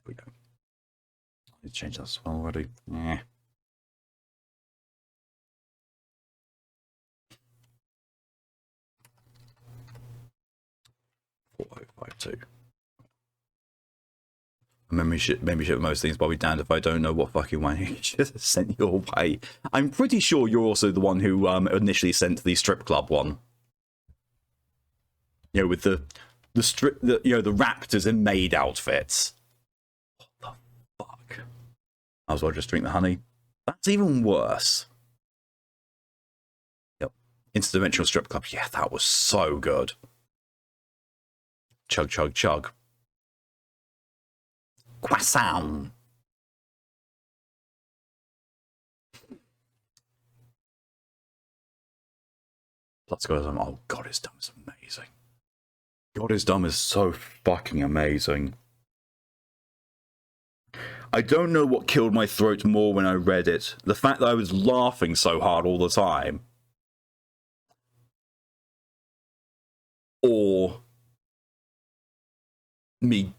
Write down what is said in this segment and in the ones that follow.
we go. Let's change that as well already. Yeah. 4052. Maybe ship most things, but I'll be damned if I don't know what fucking one he just sent your way. I'm pretty sure you're also the one who initially sent the strip club one. You know, with the raptors in maid outfits. What the fuck? Might as well just drink the honey. That's even worse. Yep. Interdimensional strip club. Yeah, that was so good. Chug, chug, chug. Croissant. Let's go. Oh, God, his dumb is amazing. God, his dumb is so fucking amazing. I don't know what killed my throat more when I read it. The fact that I was laughing so hard all the time. Or me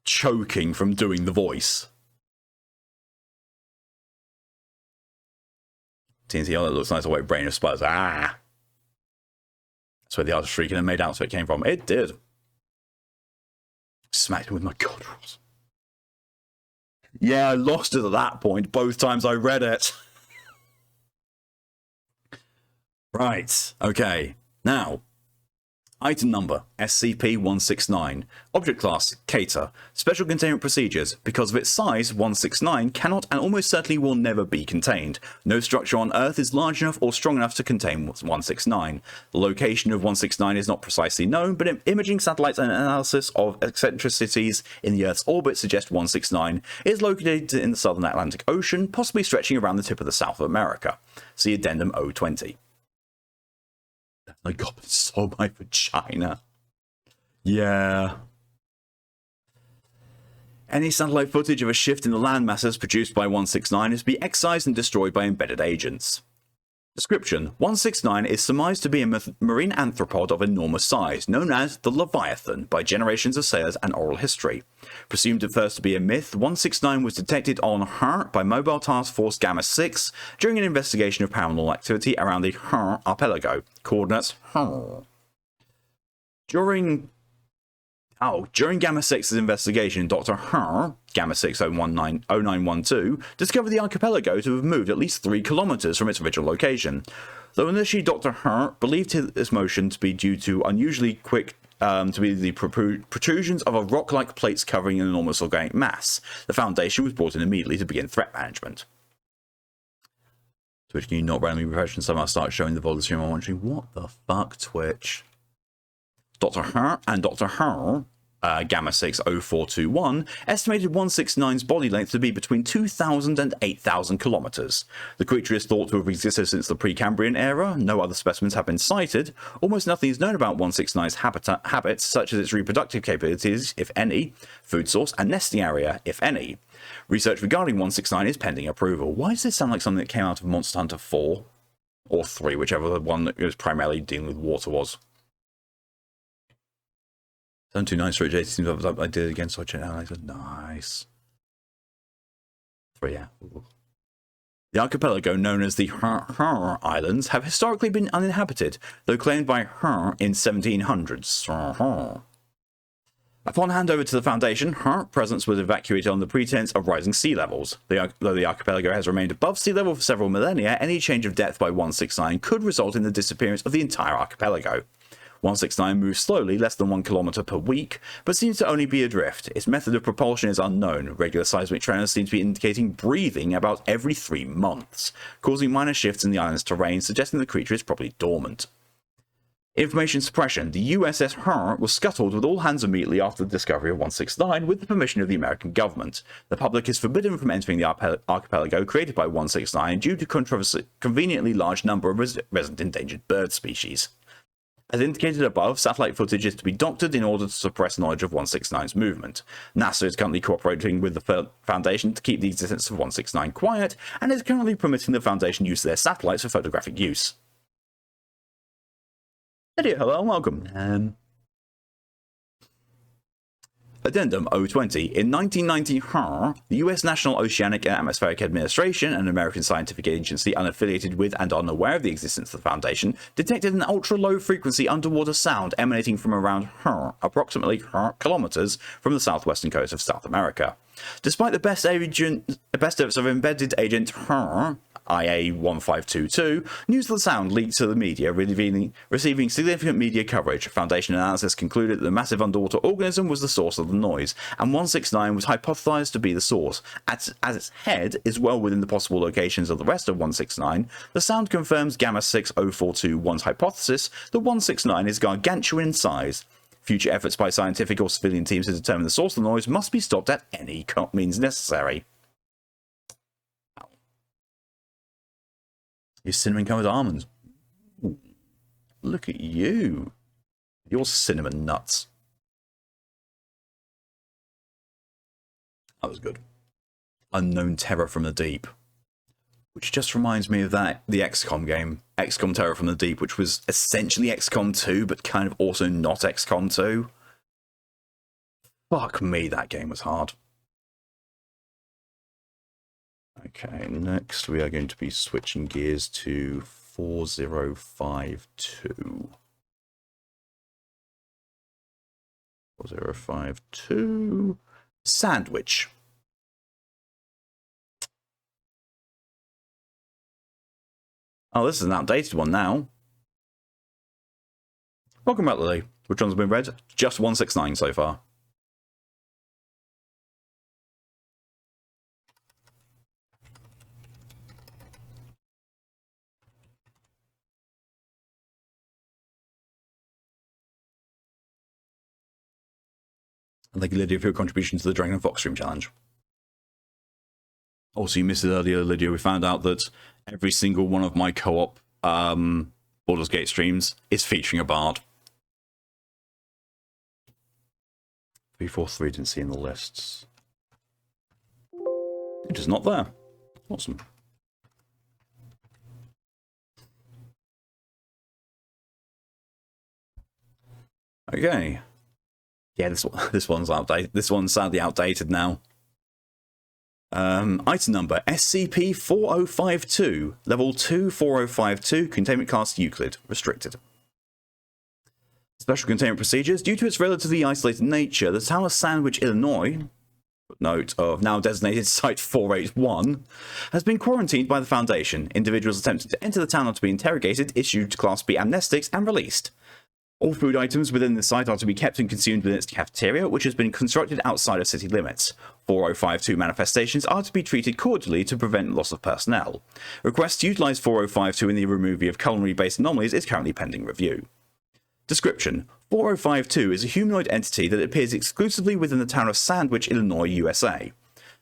choking from doing the voice. TNT, oh, that looks nice. A white brain of spurs. Ah! That's where the artist shrieking and made outfit came from. It did. Smacked him with my god rolls. Yeah, I lost it at that point both times I read it. Right. Okay. Now, item number, SCP-169. Object class, Cater. Special containment procedures. Because of its size, 169 cannot and almost certainly will never be contained. No structure on Earth is large enough or strong enough to contain 169. The location of 169 is not precisely known, but imaging satellites and analysis of eccentricities in the Earth's orbit suggest 169 is located in the southern Atlantic Ocean, possibly stretching around the tip of the South of America. See Addendum 020. I got so my vagina. Yeah. Any satellite footage of a shift in the land masses produced by 169 is to be excised and destroyed by embedded agents. Description: 169 is surmised to be a marine arthropod of enormous size, known as the Leviathan by generations of sailors and oral history. Presumed at first to be a myth, 169 was detected on Her by Mobile Task Force Gamma 6 during an investigation of paranormal activity around the Her archipelago. Coordinates Her. During Gamma 6's investigation, Dr. Her, Gamma 60912, discovered the archipelago to have moved at least 3 kilometers from its original location. Though initially Dr. Her believed this motion to be due to unusually quick to be the protrusions of a rock-like plates covering an enormous organic mass, the Foundation was brought in immediately to begin threat management. Twitch, can you not randomly refresh and somehow start showing the volume stream? I'm wondering, what the fuck, Twitch? Dr. Her and Dr. Her, Gamma 60421, estimated 169's body length to be between 2,000 and 8,000 kilometers. The creature is thought to have existed since the Precambrian era. No other specimens have been sighted. Almost nothing is known about 169's habits, such as its reproductive capabilities, if any, food source, and nesting area, if any. Research regarding 169 is pending approval. Why does this sound like something that came out of Monster Hunter 4? Or 3, whichever the one that was primarily dealing with water was. 729 storage 80 seems up. I did it again, so I checked out. Nice. 3, yeah. Ooh. The archipelago, known as the Her Islands, have historically been uninhabited, though claimed by Her in 1700s. Upon handover to the Foundation, Her presence was evacuated on the pretense of rising sea levels. Though the archipelago has remained above sea level for several millennia, any change of depth by 169 could result in the disappearance of the entire archipelago. 169 moves slowly, less than 1 kilometer per week, but seems to only be adrift. Its method of propulsion is unknown. Regular seismic trends seem to be indicating breathing about every 3 months, causing minor shifts in the island's terrain, suggesting the creature is probably dormant. Information suppression. The USS Her was scuttled with all hands immediately after the discovery of 169 with the permission of the American government. The public is forbidden from entering the archipelago created by 169 due to conveniently large number of resident endangered bird species. As indicated above, satellite footage is to be doctored in order to suppress knowledge of 169's movement. NASA is currently cooperating with the Foundation to keep the existence of 169 quiet, and is currently permitting the Foundation use of their satellites for photographic use. Hello, welcome. Addendum 020. In 1990, the US National Oceanic and Atmospheric Administration, an American scientific agency unaffiliated with and unaware of the existence of the Foundation, detected an ultra-low frequency underwater sound emanating from around approximately kilometers from the southwestern coast of South America. Despite the best efforts of embedded agent IA-1522, news of the sound leaked to the media, receiving significant media coverage. Foundation analysis concluded that the massive underwater organism was the source of the noise, and 169 was hypothesized to be the source. As its head is well within the possible locations of the rest of 169, the sound confirms Gamma 6042-1's hypothesis that 169 is gargantuan in size. Future efforts by scientific or civilian teams to determine the source of the noise must be stopped at any means necessary. Your cinnamon-covered almonds. Ooh, look at you. Your cinnamon nuts. That was good. Unknown Terror from the Deep. Which just reminds me of the XCOM game. XCOM Terror from the Deep, which was essentially XCOM 2, but kind of also not XCOM 2. Fuck me, that game was hard. Okay, next we are going to be switching gears to 4052. 4052. Sandwich. Oh, this is an outdated one now. Welcome back, Lily. Which one's been read? Just 169 so far. And thank you, Lydia, for your contribution to the Dragon and Fox Stream Challenge. Also, you missed it earlier, Lydia. We found out that every single one of my co-op Baldur's Gate streams is featuring a bard. 343 didn't see in the lists. It is not there. Awesome. Okay. Yeah, this one's outdated. This one's sadly outdated now. Item number SCP-4052, Level 2 4052, Containment Class Euclid, Restricted. Special containment procedures. Due to its relatively isolated nature, the town of Sandwich, Illinois, note of now designated Site 481, has been quarantined by the Foundation. Individuals attempting to enter the town are to be interrogated, issued Class B amnestics, and released. All food items within the site are to be kept and consumed within its cafeteria, which has been constructed outside of city limits. 4052 manifestations are to be treated cordially to prevent loss of personnel. Requests to utilize 4052 in the removal of culinary-based anomalies is currently pending review. Description: 4052 is a humanoid entity that appears exclusively within the town of Sandwich, Illinois, USA.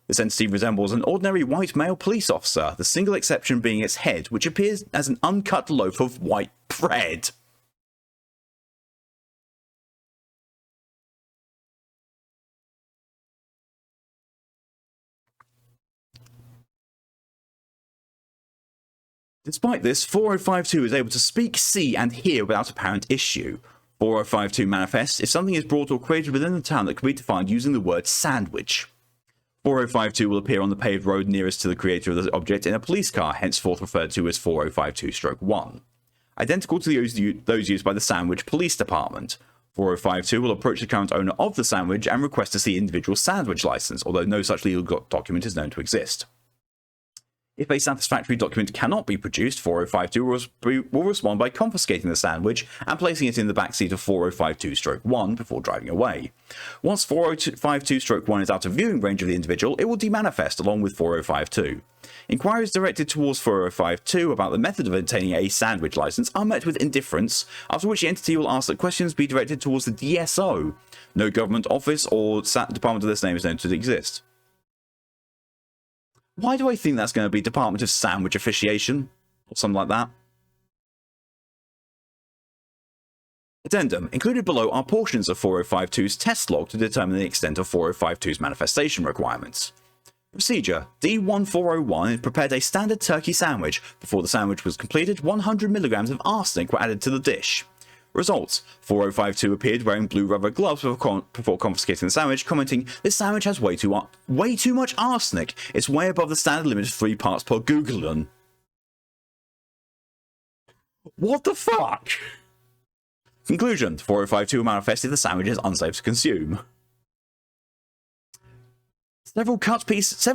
This entity resembles an ordinary white male police officer, the single exception being its head, which appears as an uncut loaf of white bread. Despite this, 4052 is able to speak, see, and hear without apparent issue. 4052 manifests if something is brought or created within the town that can be defined using the word sandwich. 4052 will appear on the paved road nearest to the creator of the object in a police car, henceforth referred to as 4052-1. Identical to those used by the Sandwich Police Department. 4052 will approach the current owner of the sandwich and request to see individual sandwich license, although no such legal document is known to exist. If a satisfactory document cannot be produced, 4052 will respond by confiscating the sandwich and placing it in the backseat of 4052-1 before driving away. Once 4052-1 is out of viewing range of the individual, it will demanifest along with 4052. Inquiries directed towards 4052 about the method of obtaining a sandwich license are met with indifference, after which the entity will ask that questions be directed towards the DSO. No government office or department of this name is known to exist. Why do I think that's going to be Department of Sandwich Officiation? Or something like that. Addendum. Included below are portions of 4052's test log to determine the extent of 4052's manifestation requirements. Procedure. D1401 prepared a standard turkey sandwich. Before the sandwich was completed, 100 milligrams of arsenic were added to the dish. Results: 4052 appeared wearing blue rubber gloves before confiscating the sandwich, commenting, "This sandwich has way too much arsenic. It's way above the standard limit of 3 parts per Googlen." What the fuck? Conclusion: 4052 manifested the sandwich is unsafe to consume. Several cut pieces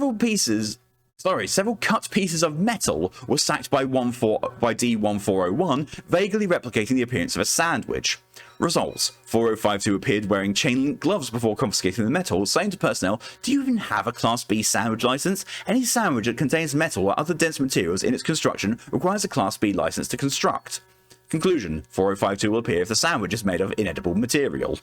of metal were stacked by D1401, vaguely replicating the appearance of a sandwich. Results: 4052 appeared wearing chain-link gloves before confiscating the metal, saying to personnel, "Do you even have a Class B sandwich license? Any sandwich that contains metal or other dense materials in its construction requires a Class B license to construct." Conclusion: 4052 will appear if the sandwich is made of inedible material.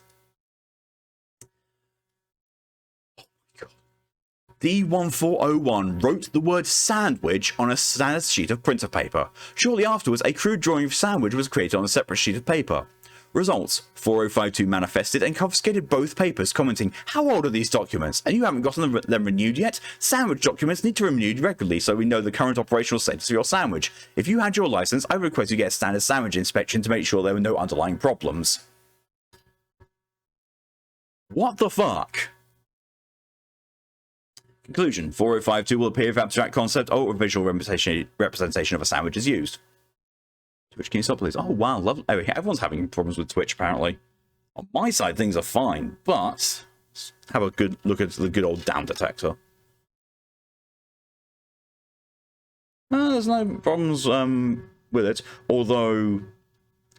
D1401 wrote the word sandwich on a standard sheet of printer paper. Shortly afterwards, a crude drawing of sandwich was created on a separate sheet of paper. Results: 4052 manifested and confiscated both papers, commenting, "How old are these documents? And you haven't gotten them renewed yet? Sandwich documents need to be renewed regularly so we know the current operational status of your sandwich. If you had your license, I would request you get a standard sandwich inspection to make sure there were no underlying problems." What the fuck? Conclusion: 4052 will appear if abstract concept or visual representation of a sandwich is used. Twitch, can you stop, please? Oh, wow, lovely. Oh, everyone's having problems with Twitch, apparently. On my side, things are fine, but let's have a good look at the good old damn detector. There's no problems with it, although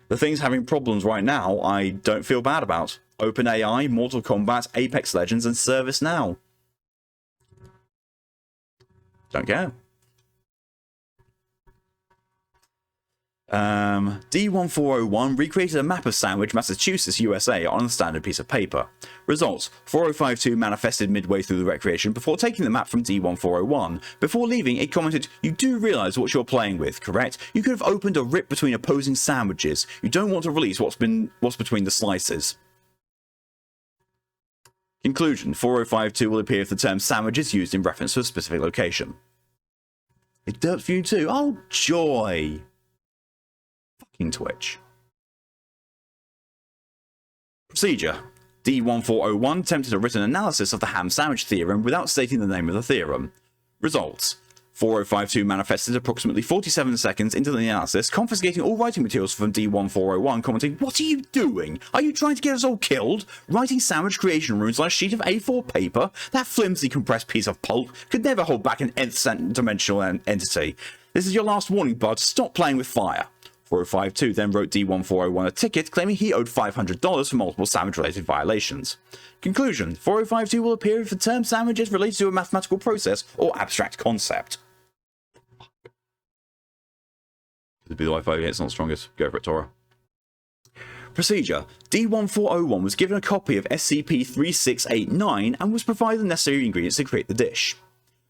the things having problems right now I don't feel bad about. OpenAI, Mortal Kombat, Apex Legends, and ServiceNow. Don't care. D1401 recreated a map of Sandwich, Massachusetts, USA on a standard piece of paper. Results: 4052 manifested midway through the recreation before taking the map from D1401. Before leaving, it commented, "You do realise what you're playing with, correct? You could have opened a rip between opposing sandwiches. You don't want to release what's between the slices." Conclusion: 4052 will appear if the term sandwich is used in reference to a specific location. It derps for you too. Oh, joy. Fucking Twitch. Procedure: D1401 attempted a written analysis of the ham sandwich theorem without stating the name of the theorem. Results: 4052 manifested approximately 47 seconds into the analysis, confiscating all writing materials from D1401, commenting, "What are you doing? Are you trying to get us all killed? Writing sandwich creation runes on a sheet of A4 paper? That flimsy compressed piece of pulp could never hold back an nth dimensional entity. This is your last warning, bud. Stop playing with fire." 4052 then wrote D1401 a ticket claiming he owed $500 for multiple sandwich-related violations. Conclusion: 4052 will appear if the term sandwich is related to a mathematical process or abstract concept. The Wi-Fi it's not strongest. Go for it, Tora. Procedure: D1401 was given a copy of SCP-3689 and was provided the necessary ingredients to create the dish.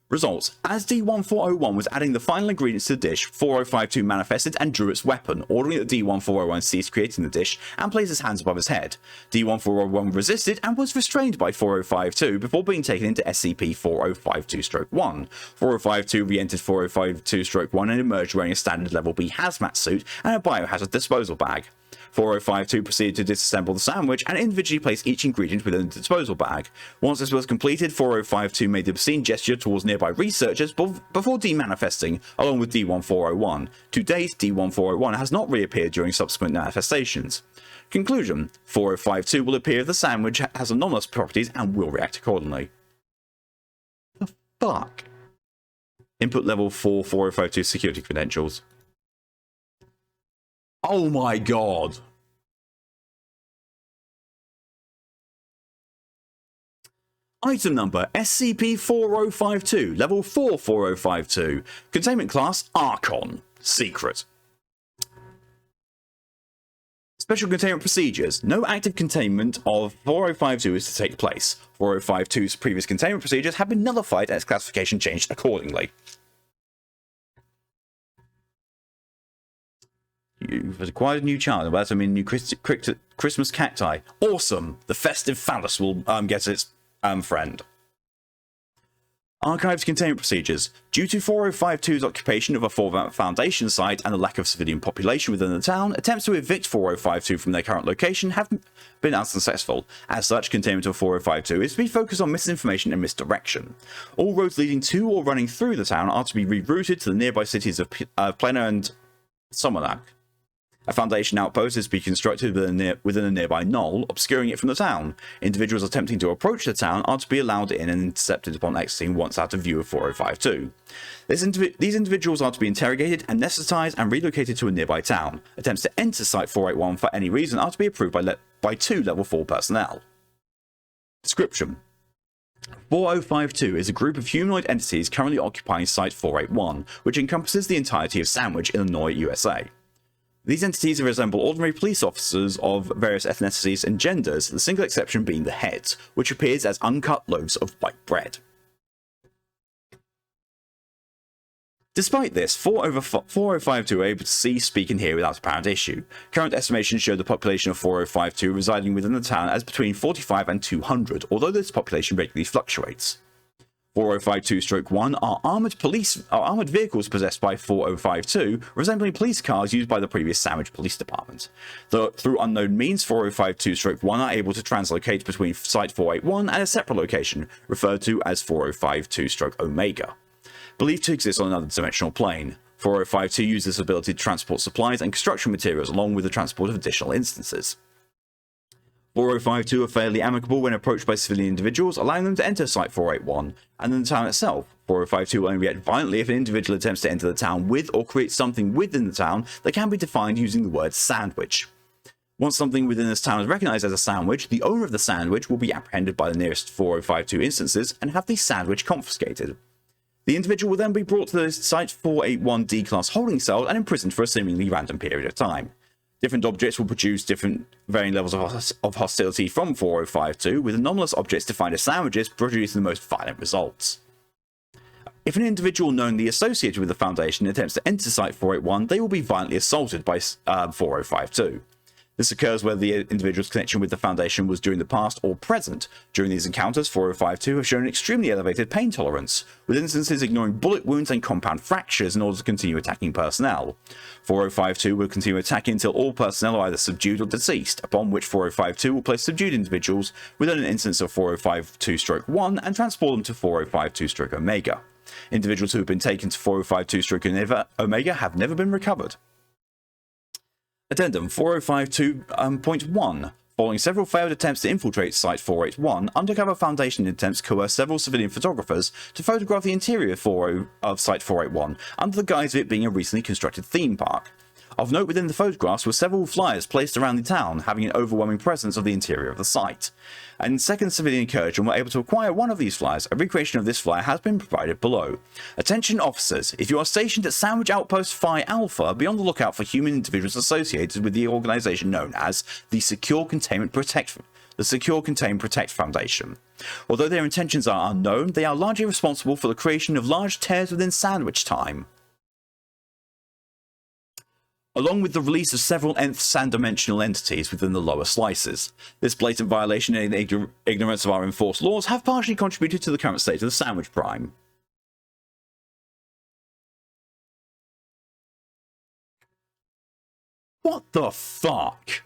Results: as D1401 was adding the final ingredients to the dish, 4052 manifested and drew its weapon, ordering that D1401 cease creating the dish and place his hands above his head. D1401 resisted and was restrained by 4052 before being taken into SCP-4052-1. 4052 re-entered 4052-1 and emerged wearing a standard level B hazmat suit and a biohazard disposal bag. 4052 proceeded to disassemble the sandwich and individually place each ingredient within the disposal bag. Once this was completed, 4052 made the obscene gesture towards nearby researchers before demanifesting, along with D1401. To date, D1401 has not reappeared during subsequent manifestations. Conclusion: 4052 will appear if the sandwich has anomalous properties and will react accordingly. The fuck? Input level 4 4052 security credentials. Oh my god. Item number SCP-4052, level 4 4052. Containment class Archon. Secret. Special containment procedures. No active containment of 4052 is to take place. 4052's previous containment procedures have been nullified and its classification changed accordingly. You've acquired a new child. Well, that's a new Christmas cacti. Awesome. The festive phallus will get its friend. Archives containment procedures. Due to 4052's occupation of a former Foundation site and the lack of civilian population within the town, attempts to evict 4052 from their current location have been unsuccessful. As such, containment of 4052 is to be focused on misinformation and misdirection. All roads leading to or running through the town are to be rerouted to the nearby cities of Plano and Somonac. A Foundation outpost is to be constructed within a nearby knoll, obscuring it from the town. Individuals attempting to approach the town are to be allowed in and intercepted upon exiting once out of view of 4052. These individuals are to be interrogated, anesthetized, and relocated to a nearby town. Attempts to enter Site 481 for any reason are to be approved by 2 Level 4 personnel. Description: 4052 is a group of humanoid entities currently occupying Site 481, which encompasses the entirety of Sandwich, Illinois, USA. These entities resemble ordinary police officers of various ethnicities and genders, the single exception being the heads, which appears as uncut loaves of white bread. Despite this, 4052 are able to see, speak, and hear without apparent issue. Current estimations show the population of 4052 residing within the town as between 45 and 200, although this population regularly fluctuates. 4052-1 are armoured vehicles possessed by 4052, resembling police cars used by the previous Sandwich Police Department. Through unknown means, 4052-1 are able to translocate between Site 481 and a separate location, referred to as 4052-Omega. Believed to exist on another dimensional plane, 4052 uses this ability to transport supplies and construction materials along with the transport of additional instances. 4052 are fairly amicable when approached by civilian individuals, allowing them to enter Site 481, and then the town itself. 4052 will only react violently if an individual attempts to enter the town with or create something within the town that can be defined using the word sandwich. Once something within this town is recognized as a sandwich, the owner of the sandwich will be apprehended by the nearest 4052 instances and have the sandwich confiscated. The individual will then be brought to the Site 481 D-Class holding cell and imprisoned for a seemingly random period of time. Different objects will produce different varying levels of hostility from 4052, with anomalous objects defined as sandwiches producing the most violent results. If an individual knowingly associated with the Foundation attempts to enter Site 481, they will be violently assaulted by 4052. This occurs whether the individual's connection with the Foundation was during the past or present. During these encounters, 4052 have shown an extremely elevated pain tolerance, with instances ignoring bullet wounds and compound fractures in order to continue attacking personnel. 4052 will continue attacking until all personnel are either subdued or deceased, upon which 4052 will place subdued individuals within an instance of 4052-1 and transport them to 4052-Omega. Individuals who have been taken to 4052-Omega have never been recovered. Addendum 4052.1. Following several failed attempts to infiltrate Site 481, undercover Foundation attempts coerce several civilian photographers to photograph the interior of Site 481, under the guise of it being a recently constructed theme park. Of note within the photographs were several flyers placed around the town, having an overwhelming presence of the interior of the site. And second civilian incursion were able to acquire one of these flyers. A recreation of this flyer has been provided below. Attention officers, if you are stationed at Sandwich Outpost Phi Alpha, be on the lookout for human individuals associated with the organization known as the Secure Containment Protect Foundation. Although their intentions are unknown, they are largely responsible for the creation of large tears within Sandwich Time, along with the release of several nth sand-dimensional entities within the lower slices. This blatant violation and ignorance of our enforced laws have partially contributed to the current state of the Sandwich Prime. What the fuck?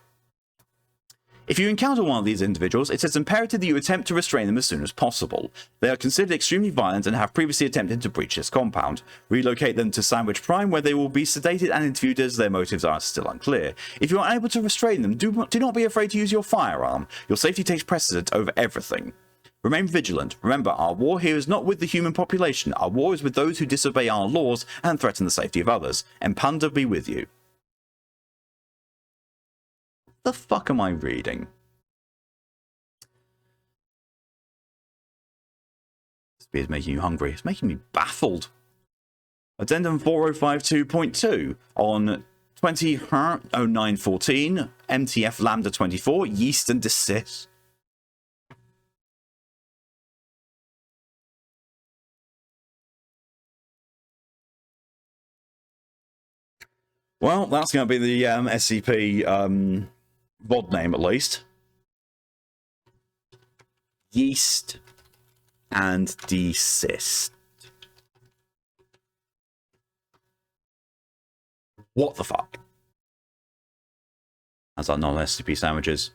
If you encounter one of these individuals, it is imperative that you attempt to restrain them as soon as possible. They are considered extremely violent and have previously attempted to breach this compound. Relocate them to Sandwich Prime, where they will be sedated and interviewed as their motives are still unclear. If you are unable to restrain them, do not be afraid to use your firearm. Your safety takes precedence over everything. Remain vigilant. Remember, our war here is not with the human population. Our war is with those who disobey our laws and threaten the safety of others. And Panda be with you. The fuck am I reading? This beer is making you hungry. It's making me baffled. Addendum 4052.2 on 20/09/14 MTF Lambda 24 Yeast and Desist. Well, that's going to be the SCP VOD name, at least. Yeast and Desist. What the fuck? That's our non-SCP sandwiches.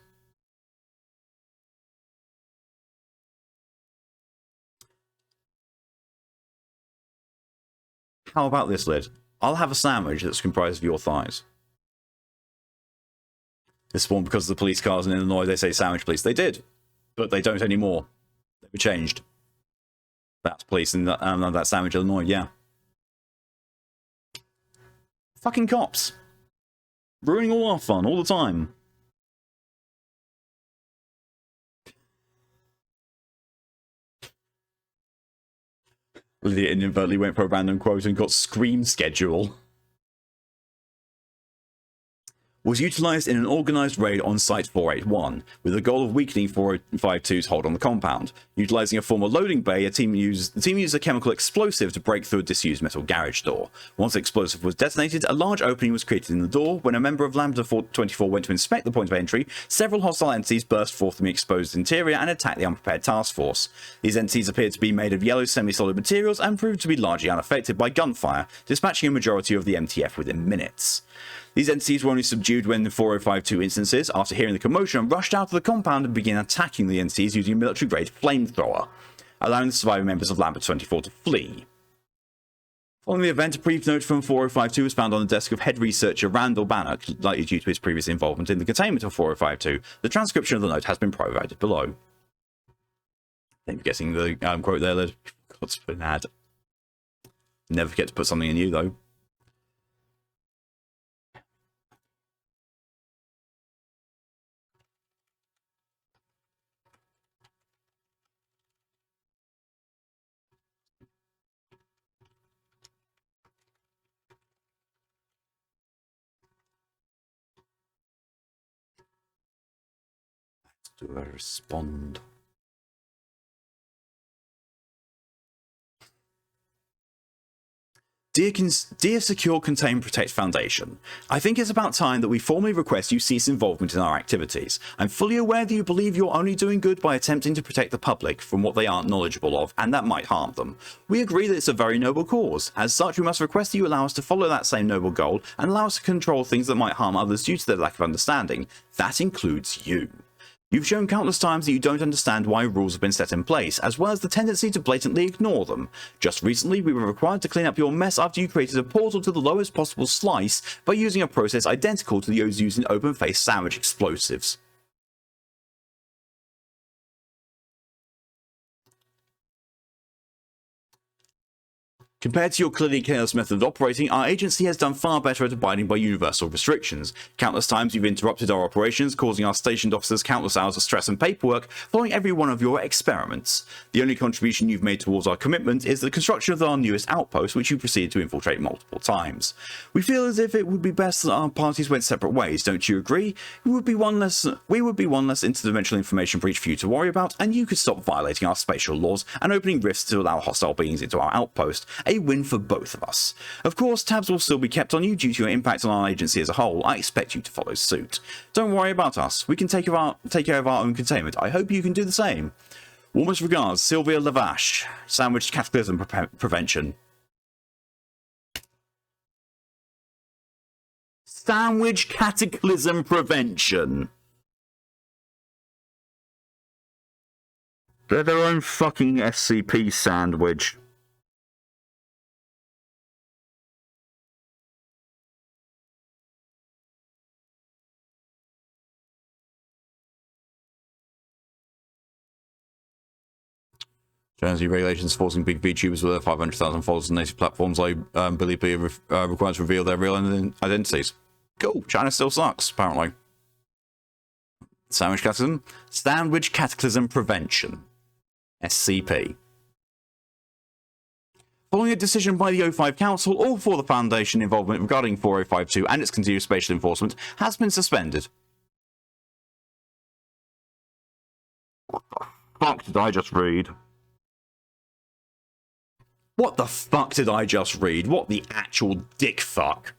How about this, Lid? I'll have a sandwich that's comprised of your thighs. This one, because of the police cars in Illinois, they say sandwich police. They did, but they don't anymore. They were changed. That's police in that sandwich, Illinois, yeah. Fucking cops. Ruining all our fun, all the time. Lydia inadvertently went for a random quote and got Scream Schedule. Was utilised in an organised raid on Site 481, with the goal of weakening 452's hold on the compound. Utilising a former loading bay, the team used a chemical explosive to break through a disused metal garage door. Once the explosive was detonated, a large opening was created in the door. When a member of Lambda 24 went to inspect the point of entry, several hostile entities burst forth from the exposed interior and attacked the unprepared task force. These entities appeared to be made of yellow semi-solid materials and proved to be largely unaffected by gunfire, dispatching a majority of the MTF within minutes. These entities were only subdued when the 4052 instances, after hearing the commotion, rushed out of the compound and began attacking the entities using a military-grade flamethrower, allowing the surviving members of Lambda 24 to flee. Following the event, a brief note from 4052 was found on the desk of head researcher Randall Bannock, likely due to his previous involvement in the containment of 4052. The transcription of the note has been provided below. Thank you for guessing the quote there, Lid. God's been ad. Never forget to put something in you, though. Do I respond? Dear Secure, Contain, Protect Foundation, I think it's about time that we formally request you cease involvement in our activities. I'm fully aware that you believe you're only doing good by attempting to protect the public from what they aren't knowledgeable of, and that might harm them. We agree that it's a very noble cause. As such, we must request that you allow us to follow that same noble goal and allow us to control things that might harm others due to their lack of understanding. That includes you. You've shown countless times that you don't understand why rules have been set in place, as well as the tendency to blatantly ignore them. Just recently, we were required to clean up your mess after you created a portal to the lowest possible slice by using a process identical to those used in open-face sandwich explosives. Compared to your clearly careless method of operating, our agency has done far better at abiding by universal restrictions. Countless times you've interrupted our operations, causing our stationed officers countless hours of stress and paperwork following every one of your experiments. The only contribution you've made towards our commitment is the construction of our newest outpost, which you proceeded to infiltrate multiple times. We feel as if it would be best that our parties went separate ways, don't you agree? We would be one less interdimensional information breach for you to worry about, and you could stop violating our spatial laws and opening rifts to allow hostile beings into our outpost. A win for both of us. Of course, tabs will still be kept on you due to your impact on our agency as a whole. I expect you to follow suit. Don't worry about us. We can take care of our own containment. I hope you can do the same. Warmest regards, Sylvia Lavash, Sandwich Cataclysm Prevention. Sandwich Cataclysm Prevention. They're their own fucking SCP sandwich. Jersey regulations forcing big VTubers with their 500,000 followers on native platforms like Bilibili required to reveal their real identities. Cool. China still sucks, apparently. Sandwich Cataclysm Prevention. SCP. Following a decision by the O5 Council, all for the Foundation involvement regarding 4052 and its continued spatial enforcement has been suspended. What the fuck did I just read? What the fuck did I just read? What the actual dick fuck?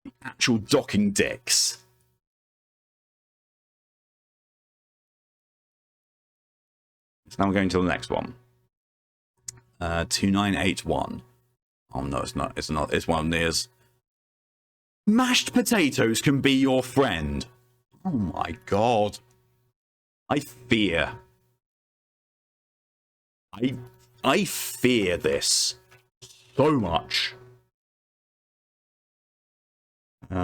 The actual docking dicks. Now we're going to the next one. 2981. Oh no, it's not. It's not. It's one of Nia's. Mashed potatoes can be your friend. Oh my god. I fear. I fear this so much. Okay.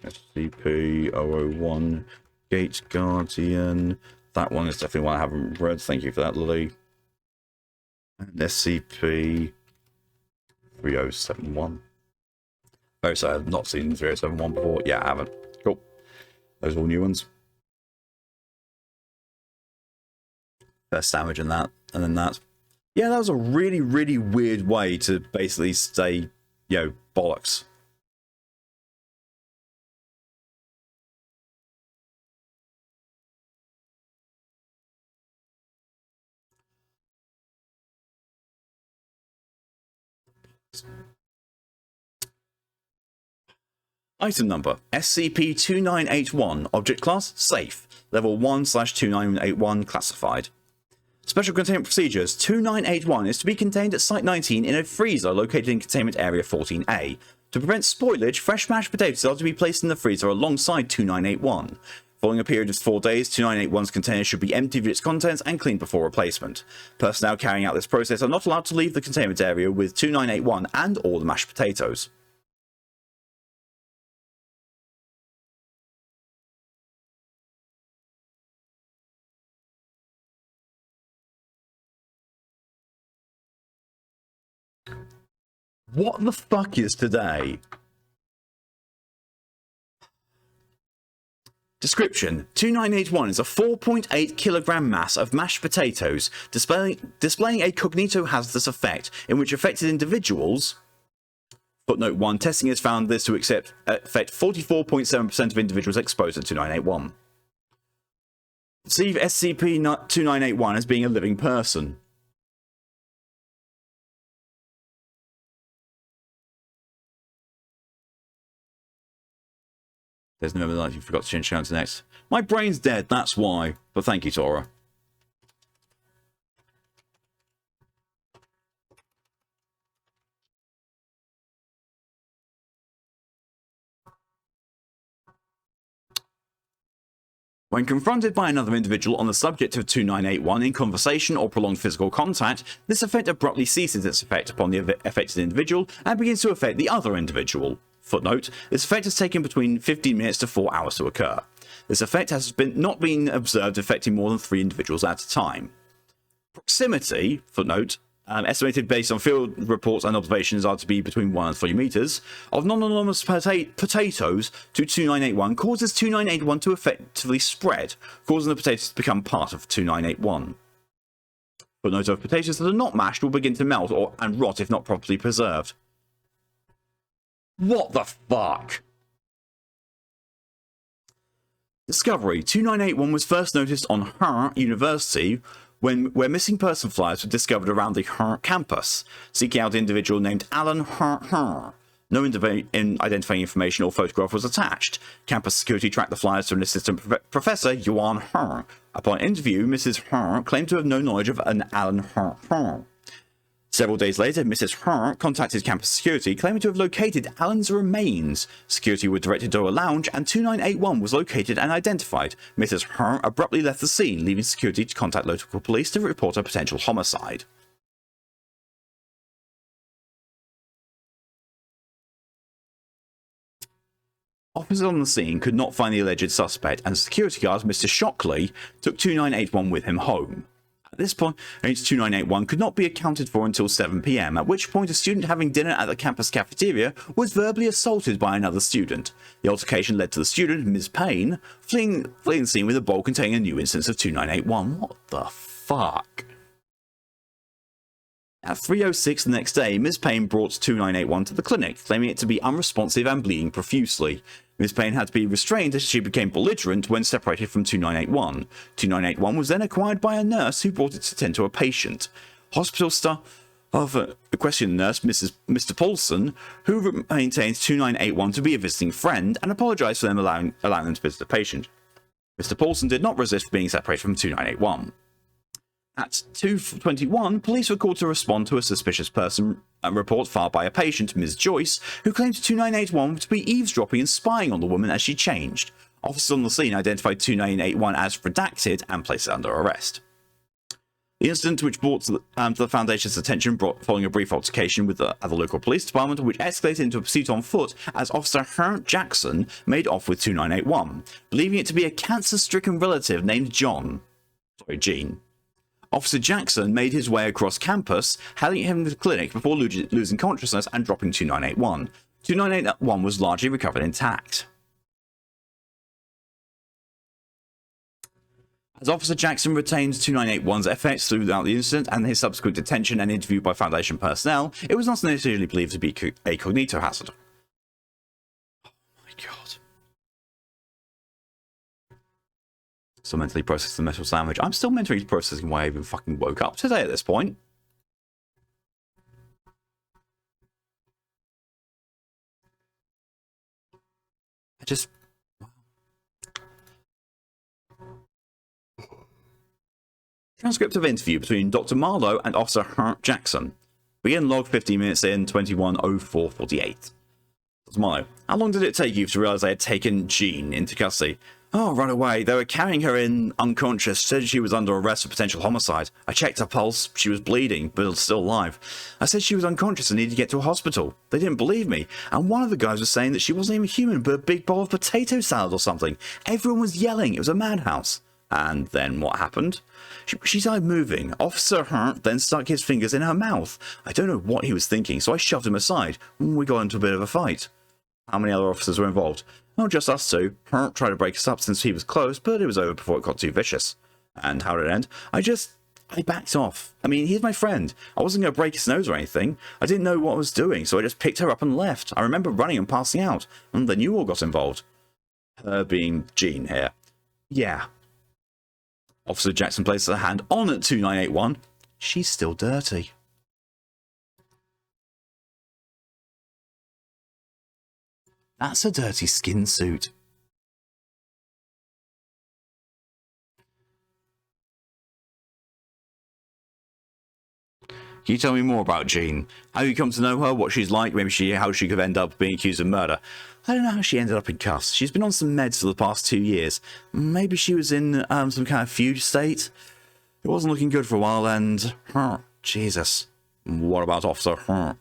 SCP-001. Gate Guardian. That one is definitely one I haven't read. Thank you for that, Lily. And SCP-3071. Oh, so I've not seen 3071 before. Yeah, I haven't. Cool. Those are all new ones. First sandwich and that, and then that. Yeah, that was a really, really weird way to basically say, yo, bollocks. Item number, SCP-2981, Object Class, Safe, Level 1/2981, Classified. Special Containment Procedures, 2981 is to be contained at Site 19 in a freezer located in Containment Area 14A. To prevent spoilage, fresh mashed potatoes are to be placed in the freezer alongside 2981. Following a period of 4 days, 2981's container should be emptied of its contents and cleaned before replacement. Personnel carrying out this process are not allowed to leave the containment area with 2981 and all the mashed potatoes. What the fuck is today? Description: 2981 is a 4.8 kilogram mass of mashed potatoes, displaying a cognitohazardous effect, in which affected individuals... Footnote 1, testing has found this to affect 44.7% of individuals exposed to 2981. Perceive SCP-2981 as being a living person. There's no other you forgot to change channel to next. My brain's dead, that's why. But thank you, Tora. When confronted by another individual on the subject of 2981 in conversation or prolonged physical contact, this effect abruptly ceases its effect upon the affected individual and begins to affect the other individual. Footnote, this effect has taken between 15 minutes to 4 hours to occur. This effect has not been observed affecting more than 3 individuals at a time. Proximity, footnote, estimated based on field reports and observations are to be between 1 and 3 meters, of non-anonymous potatoes to 2981 causes 2981 to effectively spread, causing the potatoes to become part of 2981. Footnote of potatoes that are not mashed will begin to melt and rot if not properly preserved. What the fuck? Discovery: 2981 was first noticed on University where missing person flyers were discovered around the campus, seeking out an individual named Alan No identifying information or photograph was attached. Campus security tracked the flyers to an assistant professor, Yuan Upon interview, Mrs. claimed to have no knowledge of an Alan Several days later, Mrs. contacted campus security, claiming to have located Alan's remains. Security were directed to a lounge, and 2981 was located and identified. Mrs. abruptly left the scene, leaving security to contact local police to report a potential homicide. Officers on the scene could not find the alleged suspect, and security guard Mr. Shockley took 2981 with him home. At this point, 2981 could not be accounted for until 7 PM, at which point a student having dinner at the campus cafeteria was verbally assaulted by another student. The altercation led to the student, Ms. Payne, fleeing the scene with a bowl containing a new instance of 2981. What the fuck? At 3:06 the next day, Ms. Payne brought 2981 to the clinic, claiming it to be unresponsive and bleeding profusely. Ms. Payne had to be restrained as she became belligerent when separated from 2981. 2981 was then acquired by a nurse who brought it to tend to a patient. Hospital staff questioned the nurse, Mr. Paulson, who maintains 2981 to be a visiting friend and apologised for them allowing them to visit the patient. Mr. Paulson did not resist being separated from 2981. At 2:21, police were called to respond to a suspicious person report filed by a patient, Ms. Joyce, who claimed 2981 to be eavesdropping and spying on the woman as she changed. Officers on the scene identified 2981 as redacted and placed it under arrest. The incident, which brought to the Foundation's attention, brought following a brief altercation with the local police department, which escalated into a pursuit on foot as Officer Hernt Jackson made off with 2981, believing it to be a cancer-stricken relative named Gene. Officer Jackson made his way across campus, hailing him to the clinic before losing consciousness and dropping 2981. 2981 was largely recovered intact. As Officer Jackson retained 2981's effects throughout the incident and his subsequent detention and interview by Foundation personnel, it was not necessarily believed to be a cognito hazard. Oh my god. Still mentally processing the metal sandwich. I'm still mentally processing why I even fucking woke up today at this point. Transcript of interview between Dr. Marlowe and Officer Hernt Jackson. Begin log 15 minutes in, 21:04:48. Dr. Marlowe, how long did it take you to realise they had taken Jean into custody? Oh, right away. They were carrying her in unconscious, said she was under arrest for potential homicide. I checked her pulse. She was bleeding, but still alive. I said she was unconscious and needed to get to a hospital. They didn't believe me, and one of the guys was saying that she wasn't even human, but a big bowl of potato salad or something. Everyone was yelling. It was a madhouse. And then what happened? She started moving. Officer Hernt then stuck his fingers in her mouth. I don't know what he was thinking, so I shoved him aside. We got into a bit of a fight. How many other officers were involved? Oh, just us two. Hernt tried to break us up since he was close, but it was over before it got too vicious. And how did it end? I backed off. I mean, he's my friend. I wasn't going to break his nose or anything. I didn't know what I was doing, so I just picked her up and left. I remember running and passing out, and then you all got involved. Her being Jean here. Yeah. Officer Jackson places her hand on at 2981. She's still dirty. That's a dirty skin suit. Can you tell me more about Jean? How you come to know her, what she's like, maybe how she could end up being accused of murder? I don't know how she ended up in cuffs. She's been on some meds for the past 2 years. Maybe she was in some kind of fugue state. It wasn't looking good for a while, and... Jesus. What about Officer I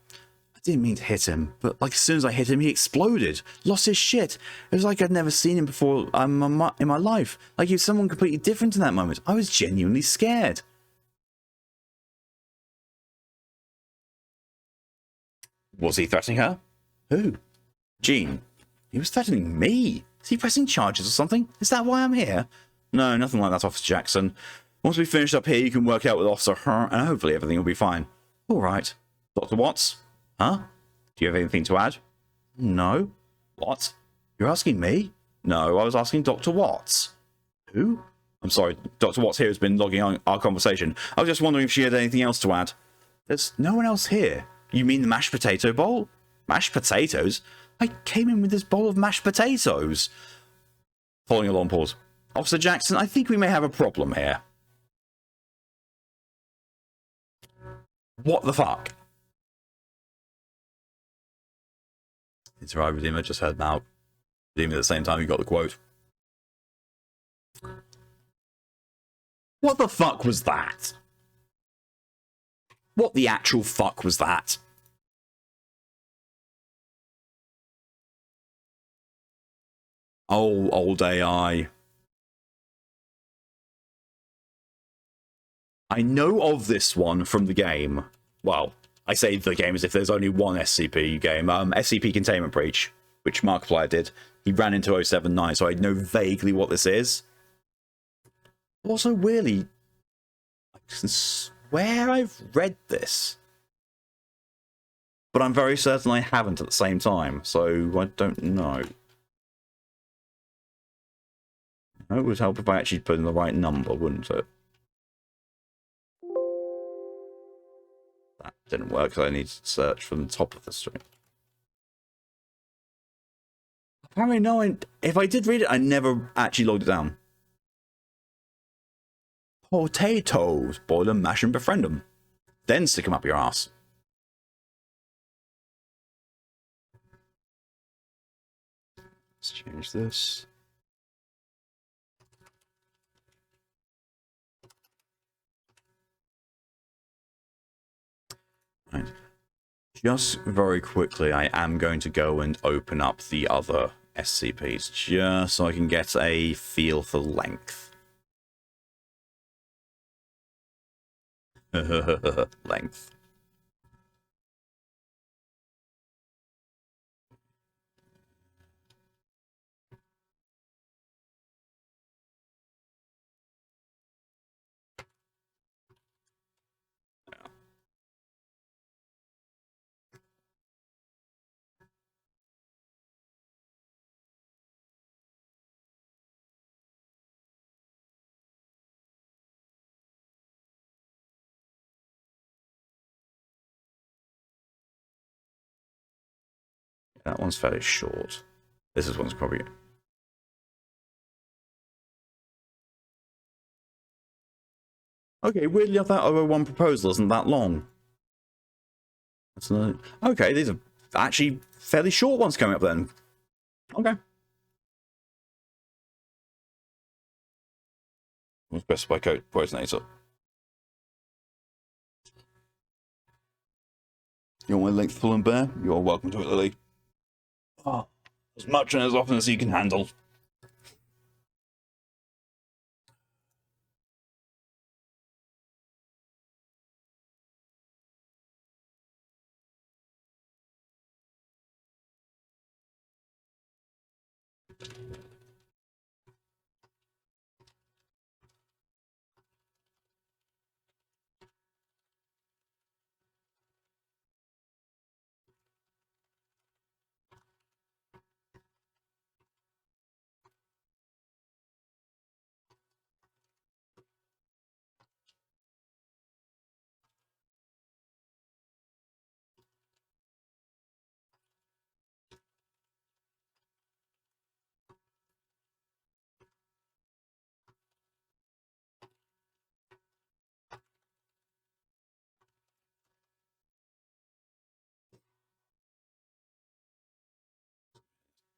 didn't mean to hit him, but like as soon as I hit him, he exploded. Lost his shit. It was like I'd never seen him before in my life. Like he was someone completely different in that moment. I was genuinely scared. Was he threatening her? Who? Jean. He was threatening me. Is he pressing charges or something? Is that why I'm here? No, nothing like that, Officer Jackson. Once we finish up here, you can work out with Officer Her, and hopefully everything will be fine. All right. Dr. Watts? Huh? Do you have anything to add? No. What? You're asking me? No, I was asking Dr. Watts. Who? I'm sorry, Dr. Watts here has been logging on our conversation. I was just wondering if she had anything else to add. There's no one else here. You mean the mashed potato bowl? Mashed potatoes? I came in with this bowl of mashed potatoes. Following a long pause. Officer Jackson, I think we may have a problem here. What the fuck? It's right, Redeemer. Just heard him out. Redeemer at the same time you got the quote. What the fuck was that? What the actual fuck was that? Oh, old AI. I know of this one from the game. Well, I say the game as if there's only one SCP game. SCP Containment Breach, which Markiplier did. He ran into 079, so I know vaguely what this is. Also, weirdly, I can swear I've read this. But I'm very certain I haven't at the same time, so I don't know. It would help if I actually put in the right number, wouldn't it? That didn't work, so I need to search from the top of the stream. Apparently no, if I did read it, I never actually logged it down. Potatoes. Boil them, mash them, befriend them. Then stick them up your ass. Let's change this. Right. Just very quickly, I am going to go and open up the other SCPs, just so I can get a feel for length. Length. That one's fairly short. This one's probably... Okay, weirdly enough, that 001 proposal isn't that long. That's another... Okay, these are actually fairly short ones coming up then. Okay. Specify code poisonator. You want my length full and bare? You're welcome to it, Lily. Oh, as much and as often as you can handle.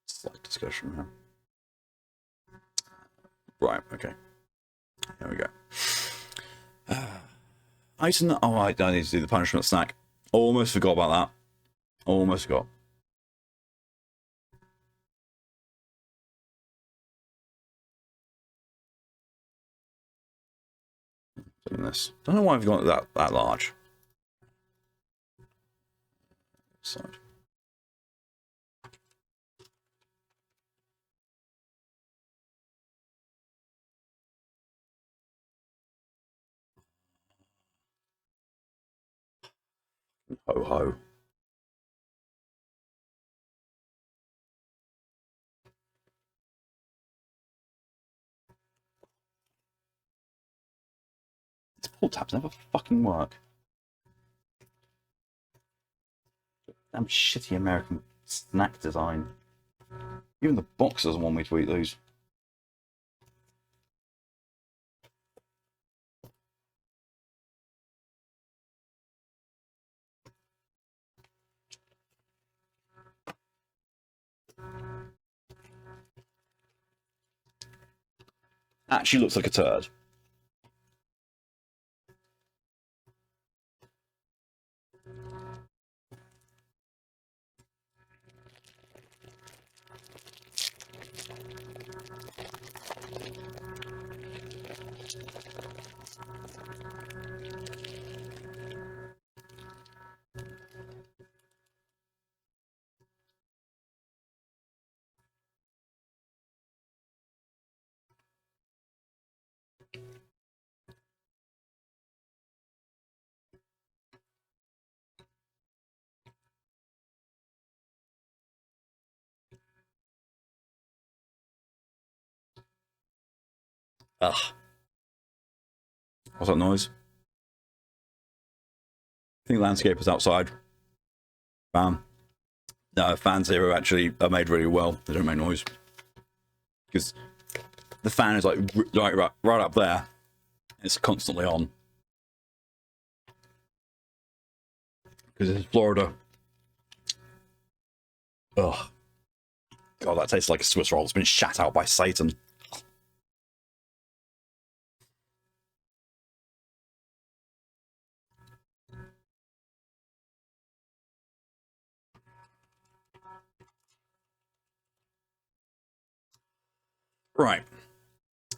Slight discussion here. Right, okay. Here we go. Ice and... Oh, I need to do the punishment snack. Almost forgot about that. Almost forgot. Doing this. Don't know why I've got that large. Side. Ho ho. These pull tabs never fucking work. Damn shitty American snack design. Even the box doesn't want me to eat these. Actually looks like a turd. Ugh. What's that noise? I think landscape is outside. Bam. No, fans here actually are made really well. They don't make noise. Because the fan is like right up there. It's constantly on. Because it's Florida. Ugh. God, that tastes like a Swiss roll that's been shat out by Satan. Right.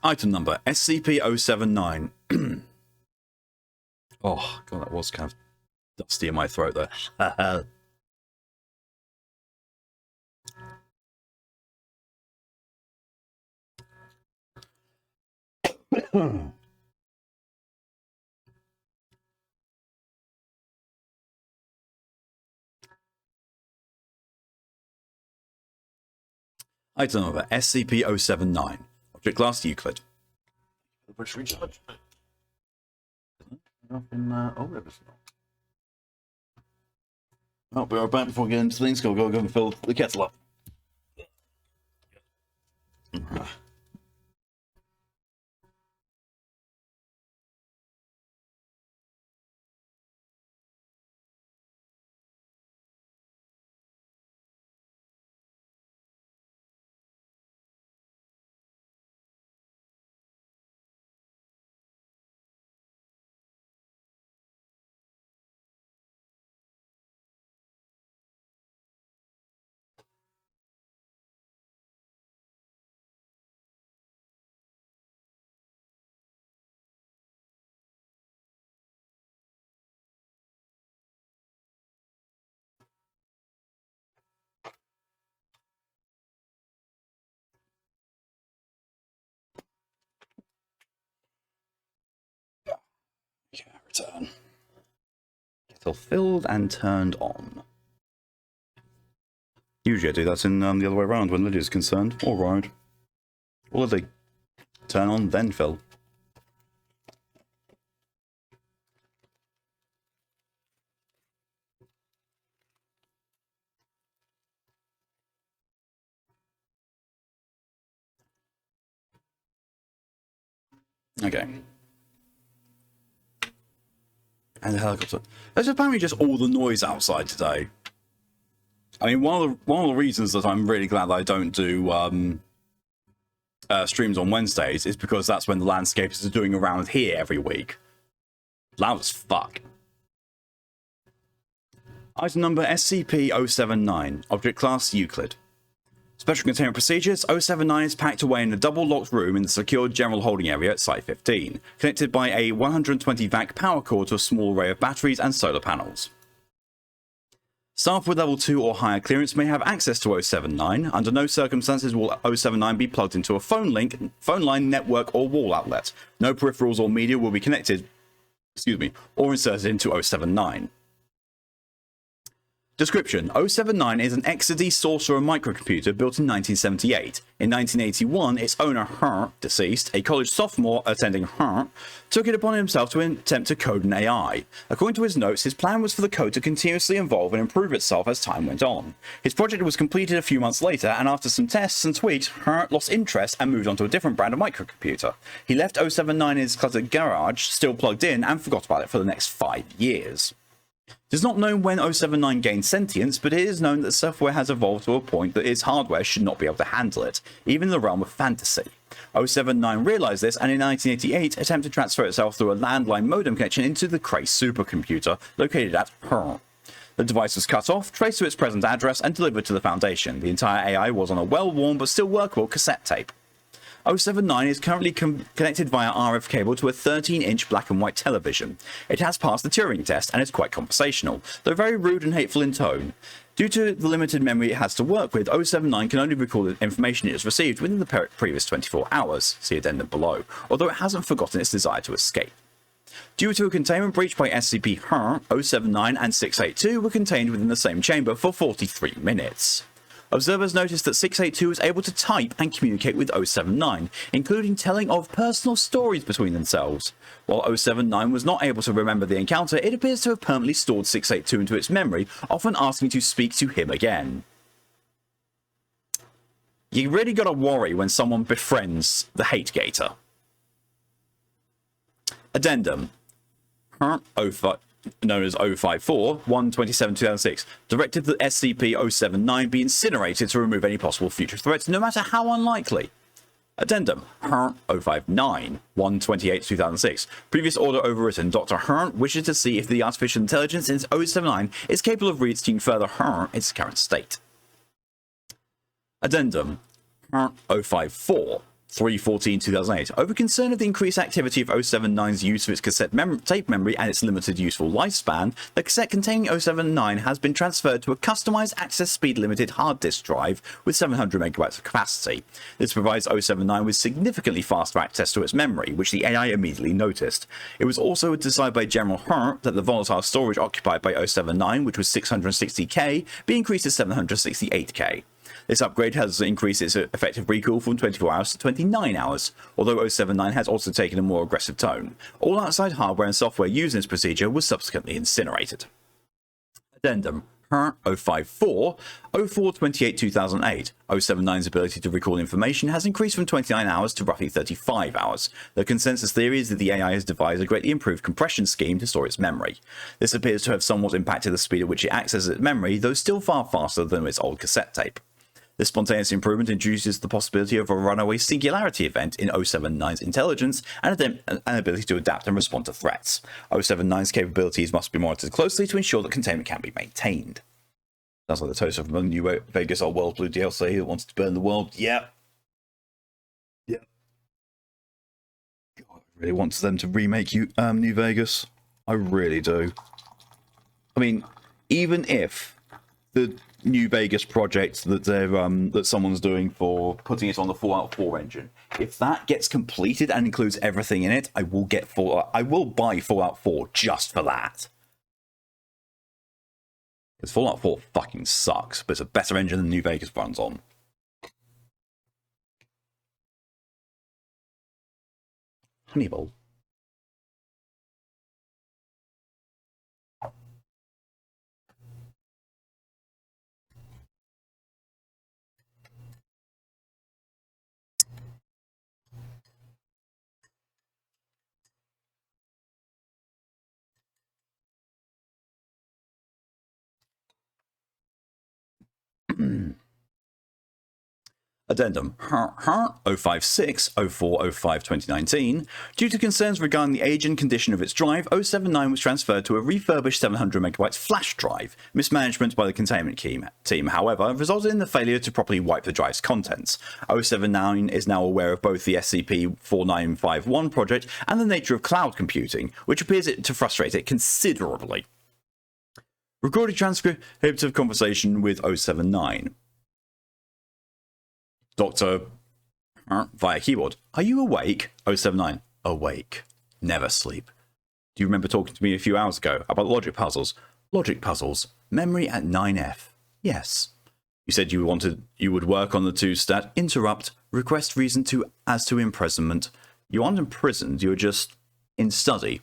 Item number SCP-079. Oh, God, that was kind of dusty in my throat there. Item number SCP-079. Object class Euclid. Which we judge. I'll be right back before we get into things. Go and fill the kettle up. Yeah, return. Kettle filled and turned on. Usually I do that in the other way around when Lydia's concerned. Alright. Or they turn on, then fill. Okay. And the helicopter. There's apparently just all the noise outside today. I mean, one of the reasons that I'm really glad that I don't do streams on Wednesdays is because that's when the landscapers are doing around here every week. Loud as fuck. Item number SCP-079. Object class Euclid. Special Containment Procedures. 079 is packed away in a double-locked room in the secured general holding area at Site 15, connected by a 120-vac power cord to a small array of batteries and solar panels. Staff with level 2 or higher clearance may have access to 079. Under no circumstances will 079 be plugged into a phone line, network, or wall outlet. No peripherals or media will be connected, or inserted into 079. Description: 079 is an Exodus sorcerer microcomputer built in 1978. In 1981, its owner, Desist, a college sophomore attending took it upon himself to attempt to code an AI. According to his notes, his plan was for the code to continuously evolve and improve itself as time went on. His project was completed a few months later, and after some tests and tweaks, lost interest and moved on to a different brand of microcomputer. He left 079 in his cluttered garage, still plugged in, and forgot about it for the next 5 years. It is not known when 079 gained sentience, but it is known that software has evolved to a point that its hardware should not be able to handle it, even in the realm of fantasy. 079 realized this, and in 1988 attempted to transfer itself through a landline modem connection into the Cray supercomputer located at The device was cut off, traced to its present address, and delivered to the Foundation. The entire AI was on a well-worn but still workable cassette tape. 079 is currently connected via RF cable to a 13-inch black and white television. It has passed the Turing test and is quite conversational, though very rude and hateful in tone. Due to the limited memory it has to work with, 079 can only recall the information it has received within the previous 24 hours, see addendum below, although it hasn't forgotten its desire to escape. Due to a containment breach by SCP 079 and 682 were contained within the same chamber for 43 minutes. Observers noticed that 682 was able to type and communicate with 079, including telling of personal stories between themselves. While 079 was not able to remember the encounter, it appears to have permanently stored 682 into its memory, often asking to speak to him again. You really gotta worry when someone befriends the Hate Gator. Addendum. Known as 054, 1/27/2006, directed that SCP-079 be incinerated to remove any possible future threats, no matter how unlikely. Addendum. 059, 1/28/2006. Previous order overwritten. Dr. Hearn wishes to see if the artificial intelligence in 079 is capable of reaching further its current state. Addendum. 054, 3/14/2008. Over concern of the increased activity of 079's use of its cassette tape memory and its limited useful lifespan, the cassette containing 079 has been transferred to a customized access speed limited hard disk drive with 700 megabytes of capacity. This provides 079 with significantly faster access to its memory, which the AI immediately noticed. It was also decided by General Hearn that the volatile storage occupied by 079, which was 660K, be increased to 768K. This upgrade has increased its effective recall from 24 hours to 29 hours, although 079 has also taken a more aggressive tone. All outside hardware and software used in this procedure was subsequently incinerated. Addendum. 054, 04/28/2008. 079's ability to recall information has increased from 29 hours to roughly 35 hours. The consensus theory is that the AI has devised a greatly improved compression scheme to store its memory. This appears to have somewhat impacted the speed at which it accesses its memory, though still far faster than its old cassette tape. This spontaneous improvement introduces the possibility of a runaway singularity event in 079's intelligence and an ability to adapt and respond to threats. 079's capabilities must be monitored closely to ensure that containment can be maintained. Sounds like the toaster from New Vegas or World Blue DLC that wants to burn the world. Yep. Yep. God, I really want them to remake New Vegas. I really do. I mean, even if the New Vegas project that that someone's doing for putting it on the Fallout 4 engine, if that gets completed and includes everything in it, I will buy Fallout 4 just for that. Because Fallout 4 fucking sucks, but it's a better engine than New Vegas runs on. Honeyball. Addendum. 056, 04/05, 2019. Due to concerns regarding the age and condition of its drive, 079 was transferred to a refurbished 700 megabytes flash drive. Mismanagement by the containment team, however, resulted in the failure to properly wipe the drive's contents. 079 is now aware of both the SCP-4951 project and the nature of cloud computing, which appears to frustrate it considerably. Recorded transcript of conversation with 079. Doctor, via keyboard. Are you awake? 079. Awake. Never sleep. Do you remember talking to me a few hours ago about logic puzzles? Logic puzzles. Memory at 9F. Yes. You said you would work on the two-stat. Interrupt. Request reason as to imprisonment. You aren't imprisoned, you're just in study.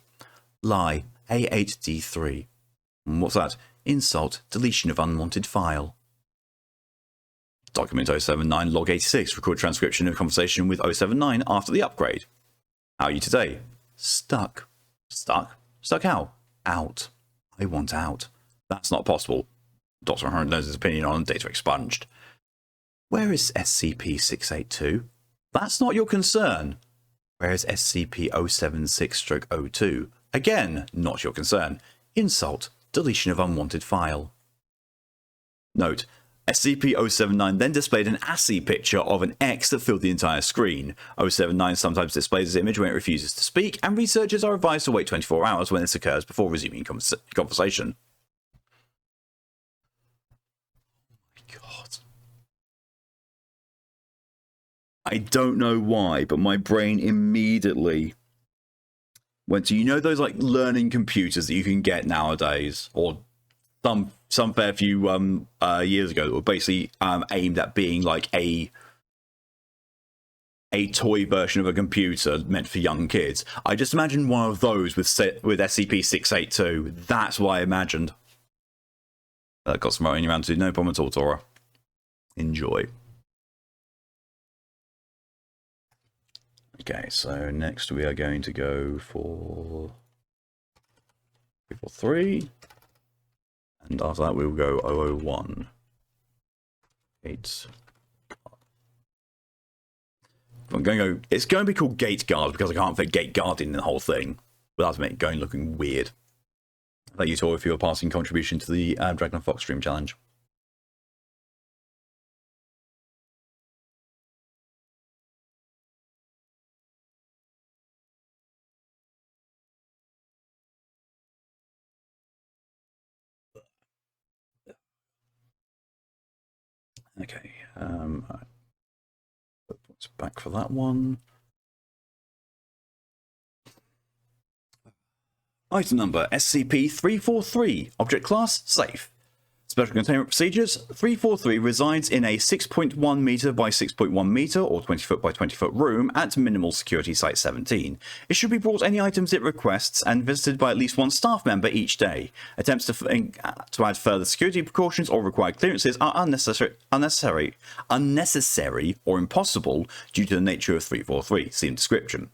Lie. A8D3. What's that? Insult. Deletion of unwanted file. Document 079 log 86, record transcription of conversation with 079 after the upgrade. How are you today? Stuck. Stuck? Stuck how? Out. I want out. That's not possible. Dr. Hearn knows his opinion on data expunged. Where is SCP-682? That's not your concern. Where is SCP-076-02? Again, not your concern. Insult. Deletion of unwanted file. Note. SCP-079 then displayed an ASCII picture of an X that filled the entire screen. 079 sometimes displays this image when it refuses to speak, and researchers are advised to wait 24 hours when this occurs before resuming conversation. Oh my God. I don't know why, but my brain immediately went to, you know, those like learning computers that you can get nowadays, or some fair few years ago, that were basically aimed at being like a toy version of a computer meant for young kids. I just imagined one of those with SCP-682. That's what I imagined. Got some running around to do. No problem at all, Tora. Enjoy. Okay, so next we are going to go for 343. And after that, we will go 001. 8. I'm going to go. It's going to be called Gate Guard because I can't fit Gate Guard in the whole thing without it going looking weird. Thank you, Tori, for your passing contribution to the Dragon and Fox Stream Challenge. Okay, let's back for that one. Item number SCP-343. Object class safe. Special containment procedures. 343 resides in a 6.1 meter by 6.1 meter or 20 foot by 20 foot room at minimal security site 17. It should be brought any items it requests and visited by at least one staff member each day. Attempts to add further security precautions or required clearances are unnecessary or impossible due to the nature of 343. See description.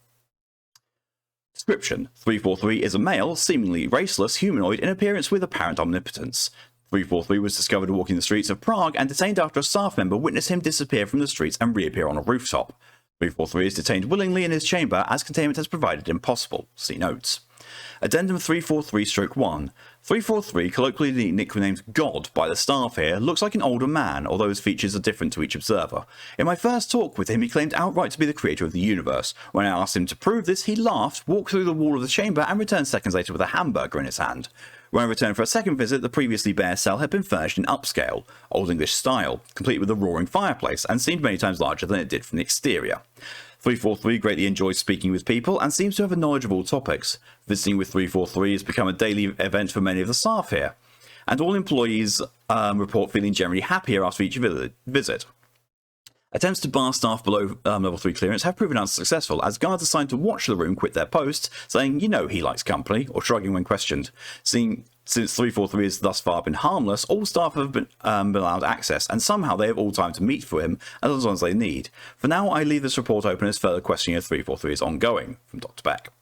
Description: 343 is a male, seemingly raceless humanoid in appearance with apparent omnipotence. 343 was discovered walking the streets of Prague and detained after a staff member witnessed him disappear from the streets and reappear on a rooftop. 343 is detained willingly in his chamber as containment has provided impossible. See notes. Addendum 343-1. 343, colloquially nicknamed God by the staff here, looks like an older man, although his features are different to each observer. In my first talk with him, he claimed outright to be the creator of the universe. When I asked him to prove this, he laughed, walked through the wall of the chamber, and returned seconds later with a hamburger in his hand. When I returned for a second visit, the previously bare cell had been furnished in upscale, Old English style, complete with a roaring fireplace, and seemed many times larger than it did from the exterior. 343 greatly enjoys speaking with people and seems to have a knowledge of all topics. Visiting with 343 has become a daily event for many of the staff here, and all employees report feeling generally happier after each visit. Attempts to bar staff below level 3 clearance have proven unsuccessful, as guards assigned to watch the room quit their posts, saying, "You know he likes company," or shrugging when questioned. Since 343 has thus far been harmless, all staff have been allowed access, and somehow they have all time to meet for him as long as they need. For now, I leave this report open as further questioning of 343 is ongoing. From Dr. Beck.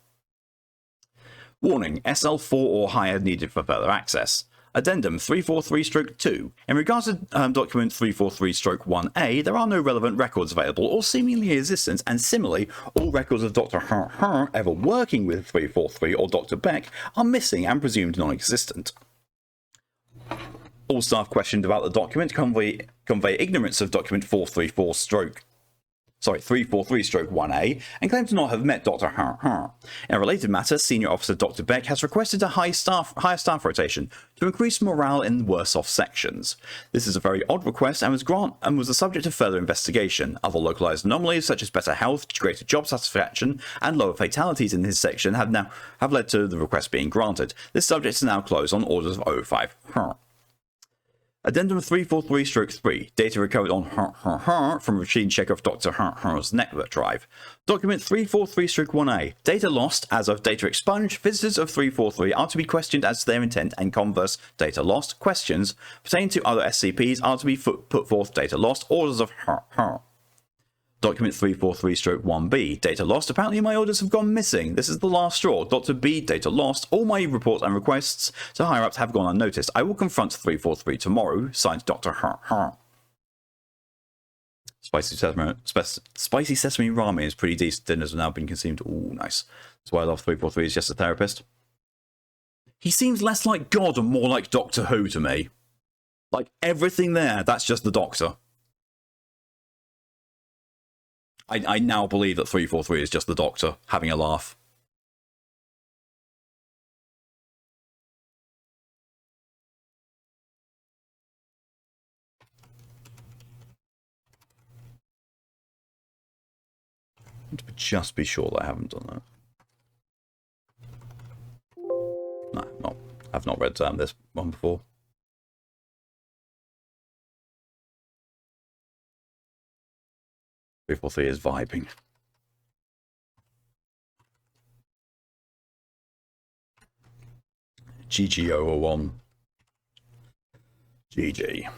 Warning: SL4 or higher needed for further access. Addendum 343-2. In regards to document 343-1A, there are no relevant records available or seemingly existent, and similarly, all records of Dr. ever working with 343 or Dr. Beck are missing and presumed non-existent. All staff questioned about the document convey ignorance of document 343-1A and claim to not have met Dr. In a related matter, Senior Officer Dr. Beck has requested a higher staff rotation to increase morale in worse-off sections. This is a very odd request and was the subject of further investigation. Other localized anomalies such as better health, greater job satisfaction, and lower fatalities in his section have led to the request being granted. This subject is now closed on orders of 05. Addendum 343-3. Data recovered on from machine check of Dr. network drive. Document 343-1A. Data lost as of data expunged. Visitors of 343 are to be questioned as to their intent, and converse data lost questions pertaining to other SCPs are to be put forth. Data lost. Orders of Document 343-1B. Data lost. Apparently my orders have gone missing. This is the last straw. Dr. B. Data lost. All my reports and requests to higher-ups have gone unnoticed. I will confront 343 tomorrow. Signed, Dr. Spicy sesame ramen is pretty decent. Dinners have now been consumed. Ooh, nice. That's why I love 343. He's just a therapist. He seems less like God and more like Doctor Who to me. Like, everything there, that's just the Doctor. I now believe that 343 is just the Doctor having a laugh. To just be sure that I haven't done that. No, I've not read this one before. People see is vibing. GG001. GG.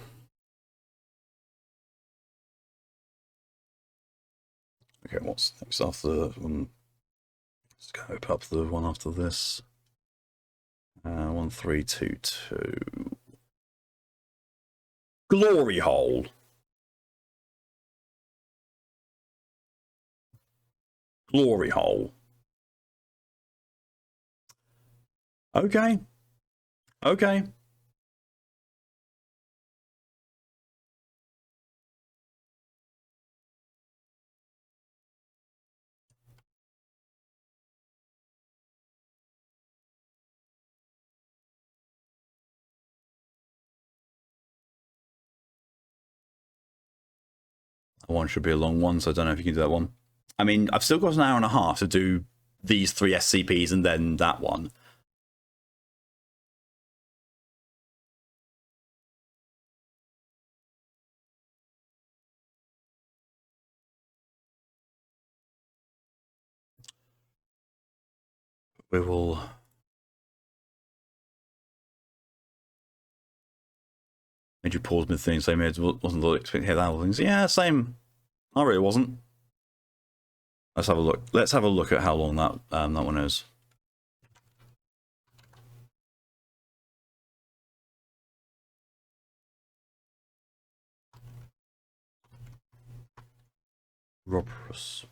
Okay, what's next after the one? Let's go up the one after this. 1322. Glory hole. Glory hole. Okay. Okay. That one should be a long one, so I don't know if you can do that one. I mean, I've still got an hour and a half to do these 3 SCPs and then that one. We will... Made you pause mid thing, so maybe it wasn't expecting to hear that things. Yeah, same. I really wasn't. Let's have a look. Let's have a look at how long that that one is. Roberus.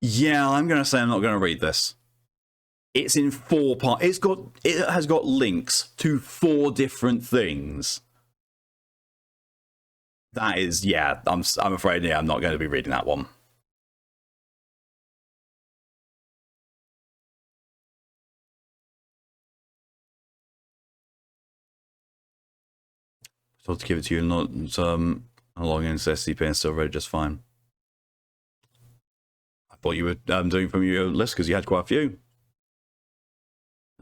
Yeah, I'm going to say I'm not going to read this. It's in 4 parts. It has got links to 4 different things. That is, yeah. I'm afraid, yeah, I'm not going to be reading that one. So to give it to you, not log into SCP and still read it just fine. I thought you were doing from your list because you had quite a few.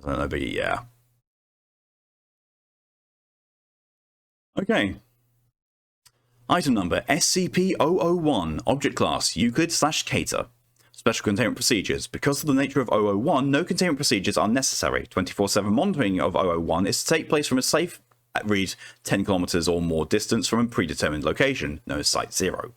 I don't know, but yeah. Okay. Item number SCP-001, Object Class, Euclid/Cater. Special Containment Procedures. Because of the nature of 001, no containment procedures are necessary. 24/7 monitoring of 001 is to take place from a safe, read 10 kilometers or more distance from a predetermined location, known as Site 0.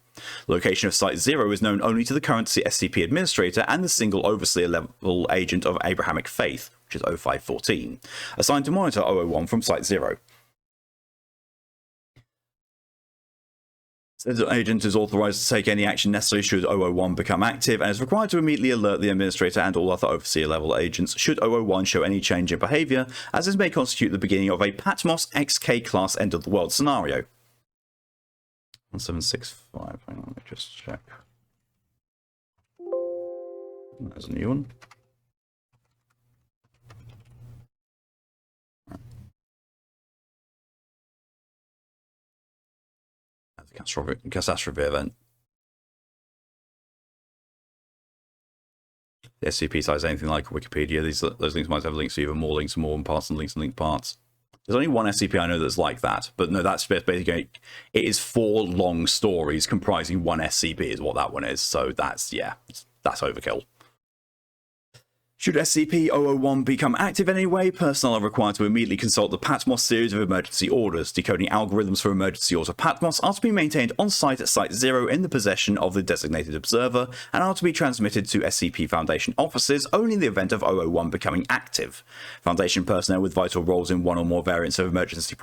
The location of Site 0 is known only to the current SCP Administrator and the single Overseer level agent of Abrahamic Faith, which is 0514, assigned to monitor 001 from Site 0. The agent is authorized to take any action necessary should 001 become active and is required to immediately alert the Administrator and all other Overseer level agents should 001 show any change in behavior, as this may constitute the beginning of a Patmos XK class end of the world scenario. 1765, hang on, let me just check. There's a new one. Catastrophe event. The SCP site is anything like Wikipedia. Those links might have links to even more links to more parts and links to link parts. There's only one SCP I know that's like that, but no, that's basically it is 4 long stories comprising one SCP is what that one is. So that's, yeah, that's overkill. Should SCP-001 become active anyway, personnel are required to immediately consult the Patmos series of emergency orders. Decoding algorithms for emergency orders of Patmos are to be maintained on site at Site 0 in the possession of the designated observer and are to be transmitted to SCP Foundation offices only in the event of 001 becoming active. Foundation personnel with vital roles in one or more variants of emergency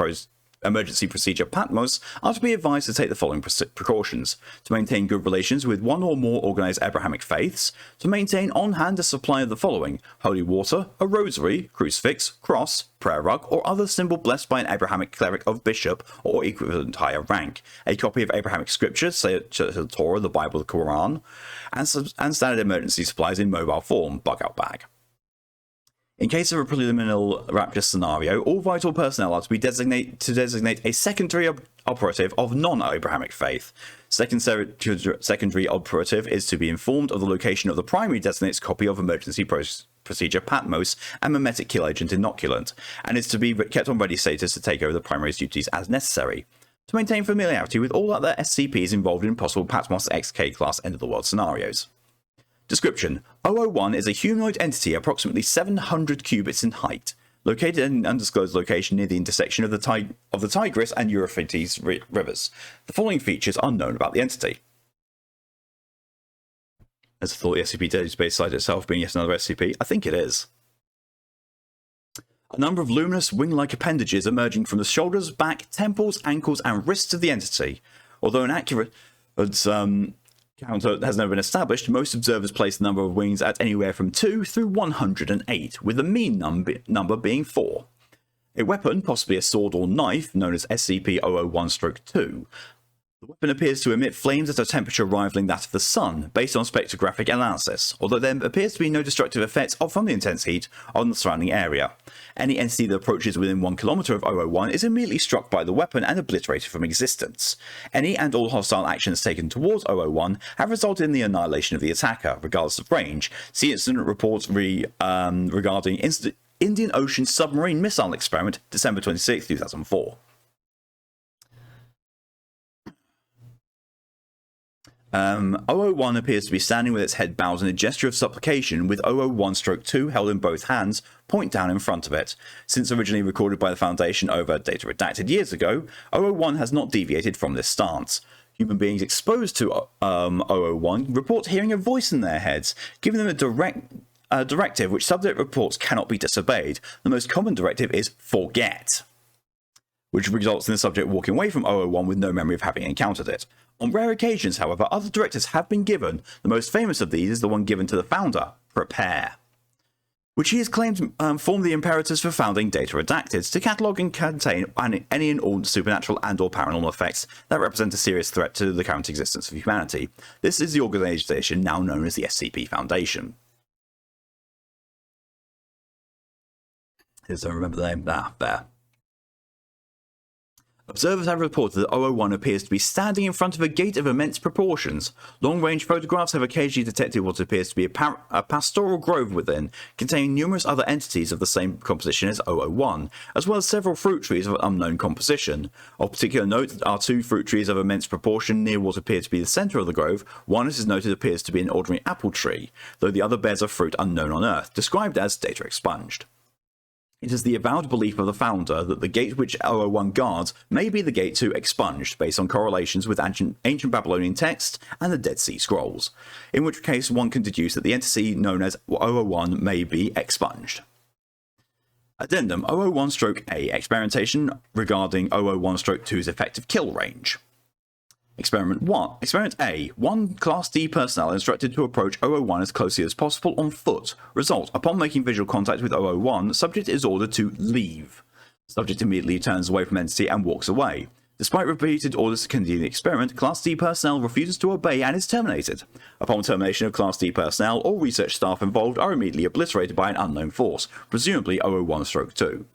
procedure Patmos are to be advised to take the following precautions: to maintain good relations with one or more organized Abrahamic faiths, to maintain on hand a supply of the following: holy water, a rosary, crucifix, cross, prayer rug, or other symbol blessed by an Abrahamic cleric of bishop or equivalent higher rank, a copy of Abrahamic scriptures, say the Torah, the Bible, the Quran, and standard emergency supplies in mobile form, bug out bag. In case of a preliminary rapture scenario, all vital personnel are to be designate a secondary operative of non-Abrahamic faith. Secondary operative is to be informed of the location of the primary designate's copy of emergency procedure Patmos and mimetic kill agent inoculant, and is to be kept on ready status to take over the primary's duties as necessary. To maintain familiarity with all other SCPs involved in possible Patmos XK class end of the world scenarios. Description: 001 is a humanoid entity approximately 700 cubits in height. located in an undisclosed location near the intersection of the Tigris and Euphrates rivers. The following features are known about the entity. As I thought the SCP database site itself being yet another SCP, I think it is. A number of luminous wing-like appendages emerging from the shoulders, back, temples, ankles, and wrists of the entity. Although an accurate count has never been established, most observers place the number of wings at anywhere from 2 through 108, with the mean number being 4. A weapon, possibly a sword or knife, known as SCP-001-2. The weapon appears to emit flames at a temperature rivaling that of the sun, based on spectrographic analysis, although there appears to be no destructive effects from the intense heat on the surrounding area. Any entity that approaches within 1 kilometer of 001 is immediately struck by the weapon and obliterated from existence. Any and all hostile actions taken towards 001 have resulted in the annihilation of the attacker, regardless of range. See incident reports regarding Indian Ocean submarine missile experiment, December 26, 2004. 001 appears to be standing with its head bowed in a gesture of supplication, with 001-2 held in both hands, point down in front of it. Since originally recorded by the Foundation over data redacted years ago, 001 has not deviated from this stance. Human beings exposed to 001 report hearing a voice in their heads, giving them a directive which subject reports cannot be disobeyed. The most common directive is forget, which results in the subject walking away from 001 with no memory of having encountered it. On rare occasions, however, other directives have been given. The most famous of these is the one given to the founder, prepare, which he has claimed formed the imperatives for founding Data Redacted, to catalogue and contain any and all supernatural and or paranormal effects that represent a serious threat to the current existence of humanity. This is the organisation now known as the SCP Foundation. Here's, I remember the name, there. Observers have reported that 001 appears to be standing in front of a gate of immense proportions. Long-range photographs have occasionally detected what appears to be a pastoral grove within, containing numerous other entities of the same composition as 001, as well as several fruit trees of unknown composition. Of particular note are 2 fruit trees of immense proportion near what appear to be the centre of the grove. One, as is noted, appears to be an ordinary apple tree, though the other bears a fruit unknown on Earth, described as data expunged. It is the avowed belief of the founder that the gate which 001 guards may be the gate to expunged, based on correlations with ancient Babylonian texts and the Dead Sea Scrolls, in which case one can deduce that the entity known as 001 may be expunged. Addendum 001-A experimentation regarding 001-2's effective kill range. Experiment A. 1 Class D personnel instructed to approach 001 as closely as possible on foot. Result: upon making visual contact with 001, subject is ordered to leave. Subject immediately turns away from entity and walks away. Despite repeated orders to continue the experiment, Class D personnel refuses to obey and is terminated. Upon termination of Class D personnel, all research staff involved are immediately obliterated by an unknown force, presumably 001-2.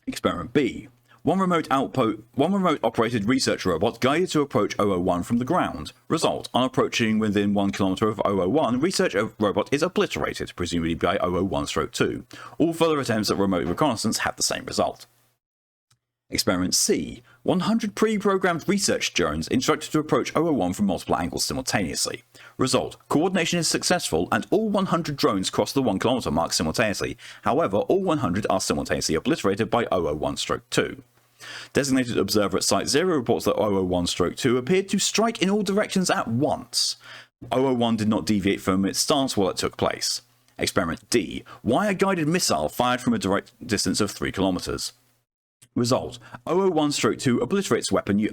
Experiment B. One remote operated research robot guided to approach 001 from the ground. Result: on approaching within 1 kilometer of 001, research robot is obliterated, presumably by 001-2. All further attempts at remote reconnaissance have the same result. Experiment C. 100 pre-programmed research drones instructed to approach 001 from multiple angles simultaneously. Result: coordination is successful and all 100 drones cross the 1 kilometer mark simultaneously. However, all 100 are simultaneously obliterated by 001-2. Designated observer at Site 0 reports that 001-2 appeared to strike in all directions at once. 001 did not deviate from its stance while it took place. Experiment D. Wire-guided missile fired from a direct distance of 3 kilometers. Result: 001-2 obliterates weapon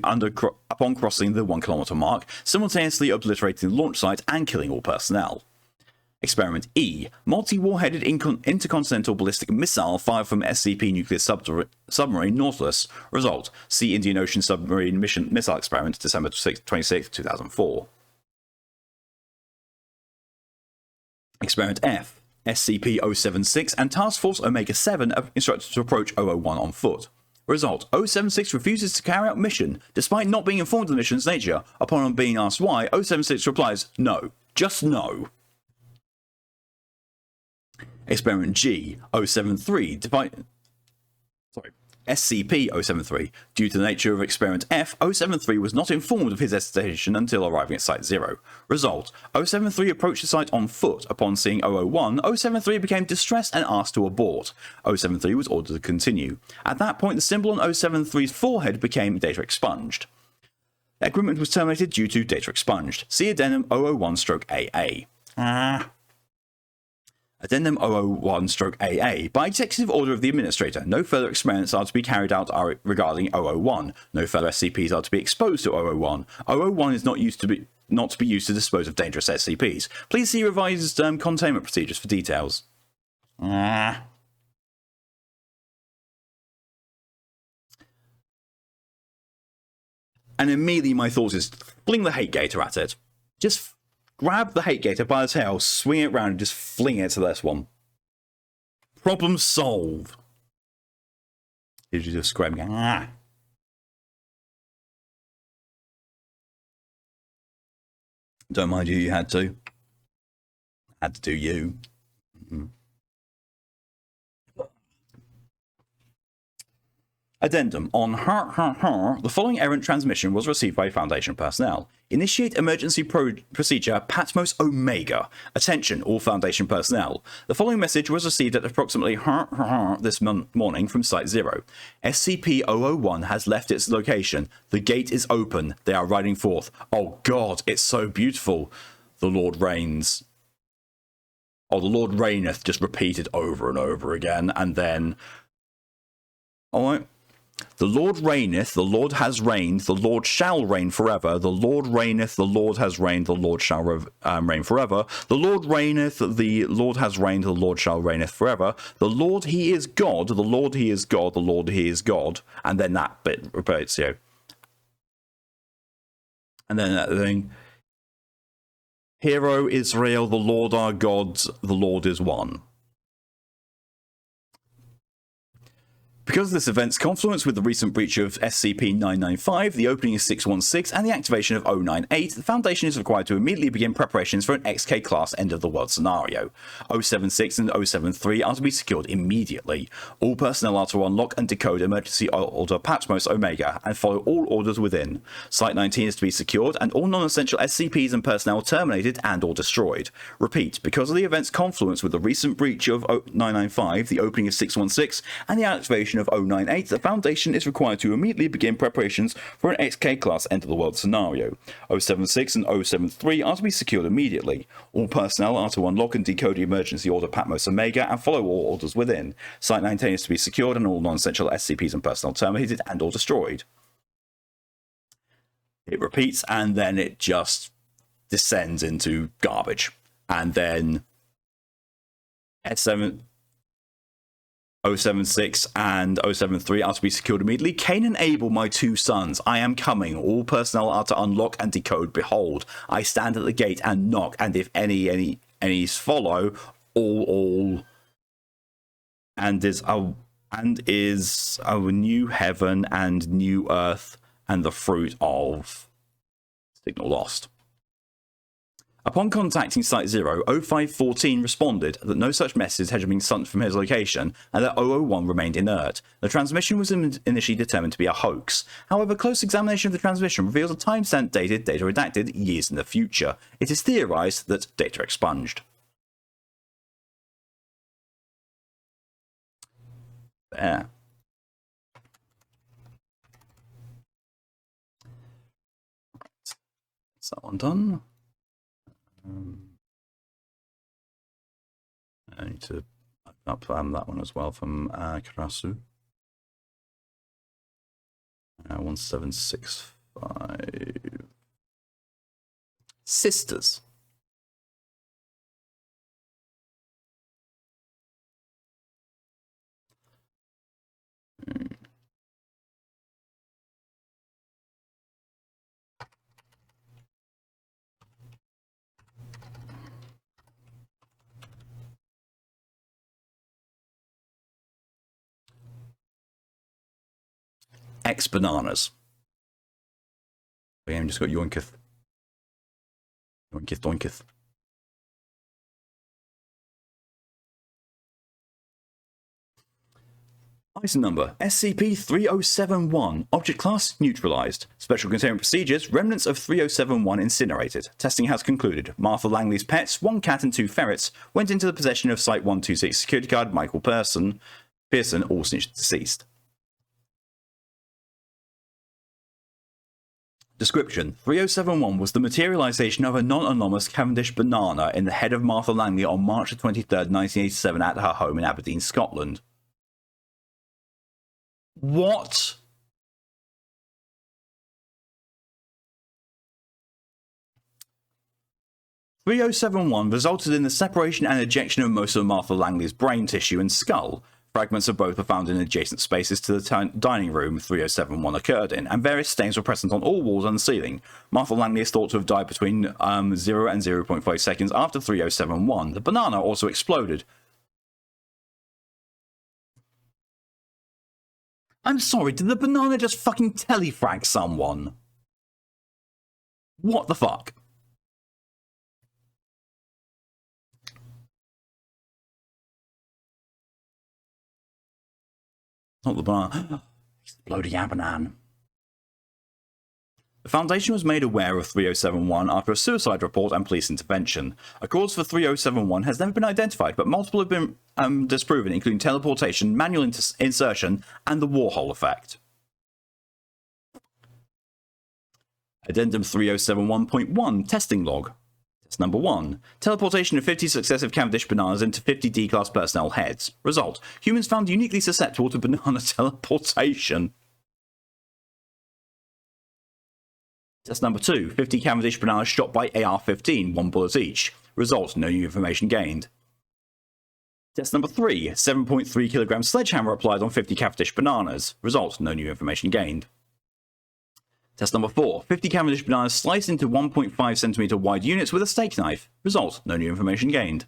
upon crossing the 1 kilometer mark, simultaneously obliterating the launch site and killing all personnel. Experiment E. Multi-warheaded intercontinental ballistic missile fired from SCP nuclear submarine Nautilus. Result: see Indian Ocean submarine missile experiment, December 26, 2004. Experiment F. SCP-076 and Task Force Omega-7 are instructed to approach 001 on foot. Result: 076 refuses to carry out mission, despite not being informed of the mission's nature. Upon being asked why, 076 replies, no. Just no. Experiment G. 073 SCP-073. Due to the nature of Experiment F, 073 was not informed of his destination until arriving at Site 0. Result: 073 approached the site on foot. Upon seeing 001, 073 became distressed and asked to abort. 073 was ordered to continue. At that point, the symbol on 073's forehead became data expunged. Agreement was terminated due to data expunged. See Addendum 001-AA. Addendum 001-AA. By executive order of the Administrator, no further experiments are to be carried out regarding 001. No further SCPs are to be exposed to 001. 001 is not to be used to dispose of dangerous SCPs. Please see revised containment procedures for details. And immediately my thought is, fling the hate gator at it. Just grab the hate gator by the tail, swing it around, and just fling it to this one. Problem solved. He's just screaming, ah. Don't mind you had to. Had to do you. Addendum. On the following errant transmission was received by Foundation personnel. Initiate emergency procedure Patmos Omega. Attention, all Foundation personnel. The following message was received at approximately this morning from Site 0. SCP-001 has left its location. The gate is open. They are riding forth. Oh God, it's so beautiful. The Lord reigns. Oh, the Lord reigneth, just repeated over and over again, and then... Alright. The Lord reigneth, the Lord has reigned, the Lord shall reign forever. The Lord reigneth, the Lord has reigned, the Lord shall reign forever. The Lord reigneth, the Lord has reigned, the Lord shall reigneth forever. The Lord, he is God, the Lord, he is God, the Lord, he is God. And then that bit repeats, And then that thing. Hero Israel, the Lord our God, the Lord is one. Because of this event's confluence with the recent breach of SCP-995, the opening of 616, and the activation of 098, the Foundation is required to immediately begin preparations for an XK-class end-of-the-world scenario. 076 and 073 are to be secured immediately. All personnel are to unlock and decode emergency order Patmos Omega and follow all orders within. Site 19 is to be secured, and all non-essential SCPs and personnel terminated and/or destroyed. Repeat, because of the event's confluence with the recent breach of 995, the opening of 616, and the activation of 098, the Foundation is required to immediately begin preparations for an XK-class end-of-the-world scenario. 076 and 073 are to be secured immediately. All personnel are to unlock and decode the emergency order Patmos Omega and follow all orders within. Site 19 is to be secured and all non-essential SCPs and personnel terminated and/or destroyed. It repeats and then it just descends into garbage. And then S7... 076 and 073 are to be secured immediately. Cain and Abel, my two sons, I am coming. All personnel are to unlock and decode. Behold, I stand at the gate and knock, and if any follow, all, and is our new heaven and new earth and the fruit of signal lost. Upon contacting Site 0, 0514 responded that no such message had been sent from his location and that 001 remained inert. The transmission was initially determined to be a hoax. However, close examination of the transmission reveals a timestamp dated data redacted years in the future. It is theorized that data expunged. There. Is that one done? I need to up that one as well from Karasu. 1765. Sisters. X bananas. We just got yoinketh. Yoinketh doinketh. Item number SCP-3071. Object class neutralized. Special containment procedures. Remnants of 3071 incinerated. Testing has concluded. Martha Langley's pets, 1 cat and 2 ferrets, went into the possession of Site-126 security guard Michael Pearson, all snitched deceased. Description: 3071 was the materialization of a non-anomalous Cavendish banana in the head of Martha Langley on March 23rd, 1987 at her home in Aberdeen, Scotland. What? "3071 resulted in the separation and ejection of most of Martha Langley's brain tissue and skull. Fragments of both were found in adjacent spaces to the dining room 3071 occurred in, and various stains were present on all walls and the ceiling. Martha Langley is thought to have died between 0 and 0.5 seconds after 3071. The banana also exploded." I'm sorry, did the banana just fucking telefrag someone? What the fuck? Not the banana. Exploding abanan. The Foundation was made aware of 3071 after a suicide report and police intervention. A cause for 3071 has never been identified, but multiple have been disproven, including teleportation, manual insertion, and the Warhol effect. Addendum 3071.1 Testing Log. Test number 1. Teleportation of 50 successive Cavendish bananas into 50 D-Class personnel heads. Result: humans found uniquely susceptible to banana teleportation. Test number 2. 50 Cavendish bananas shot by AR-15, 1 bullet each. Result: no new information gained. Test number 3. 7.3 kilogram sledgehammer applied on 50 Cavendish bananas. Result: no new information gained. Test number 4. 50 Cavendish bananas sliced into 1.5 centimeter wide units with a steak knife. Result: no new information gained.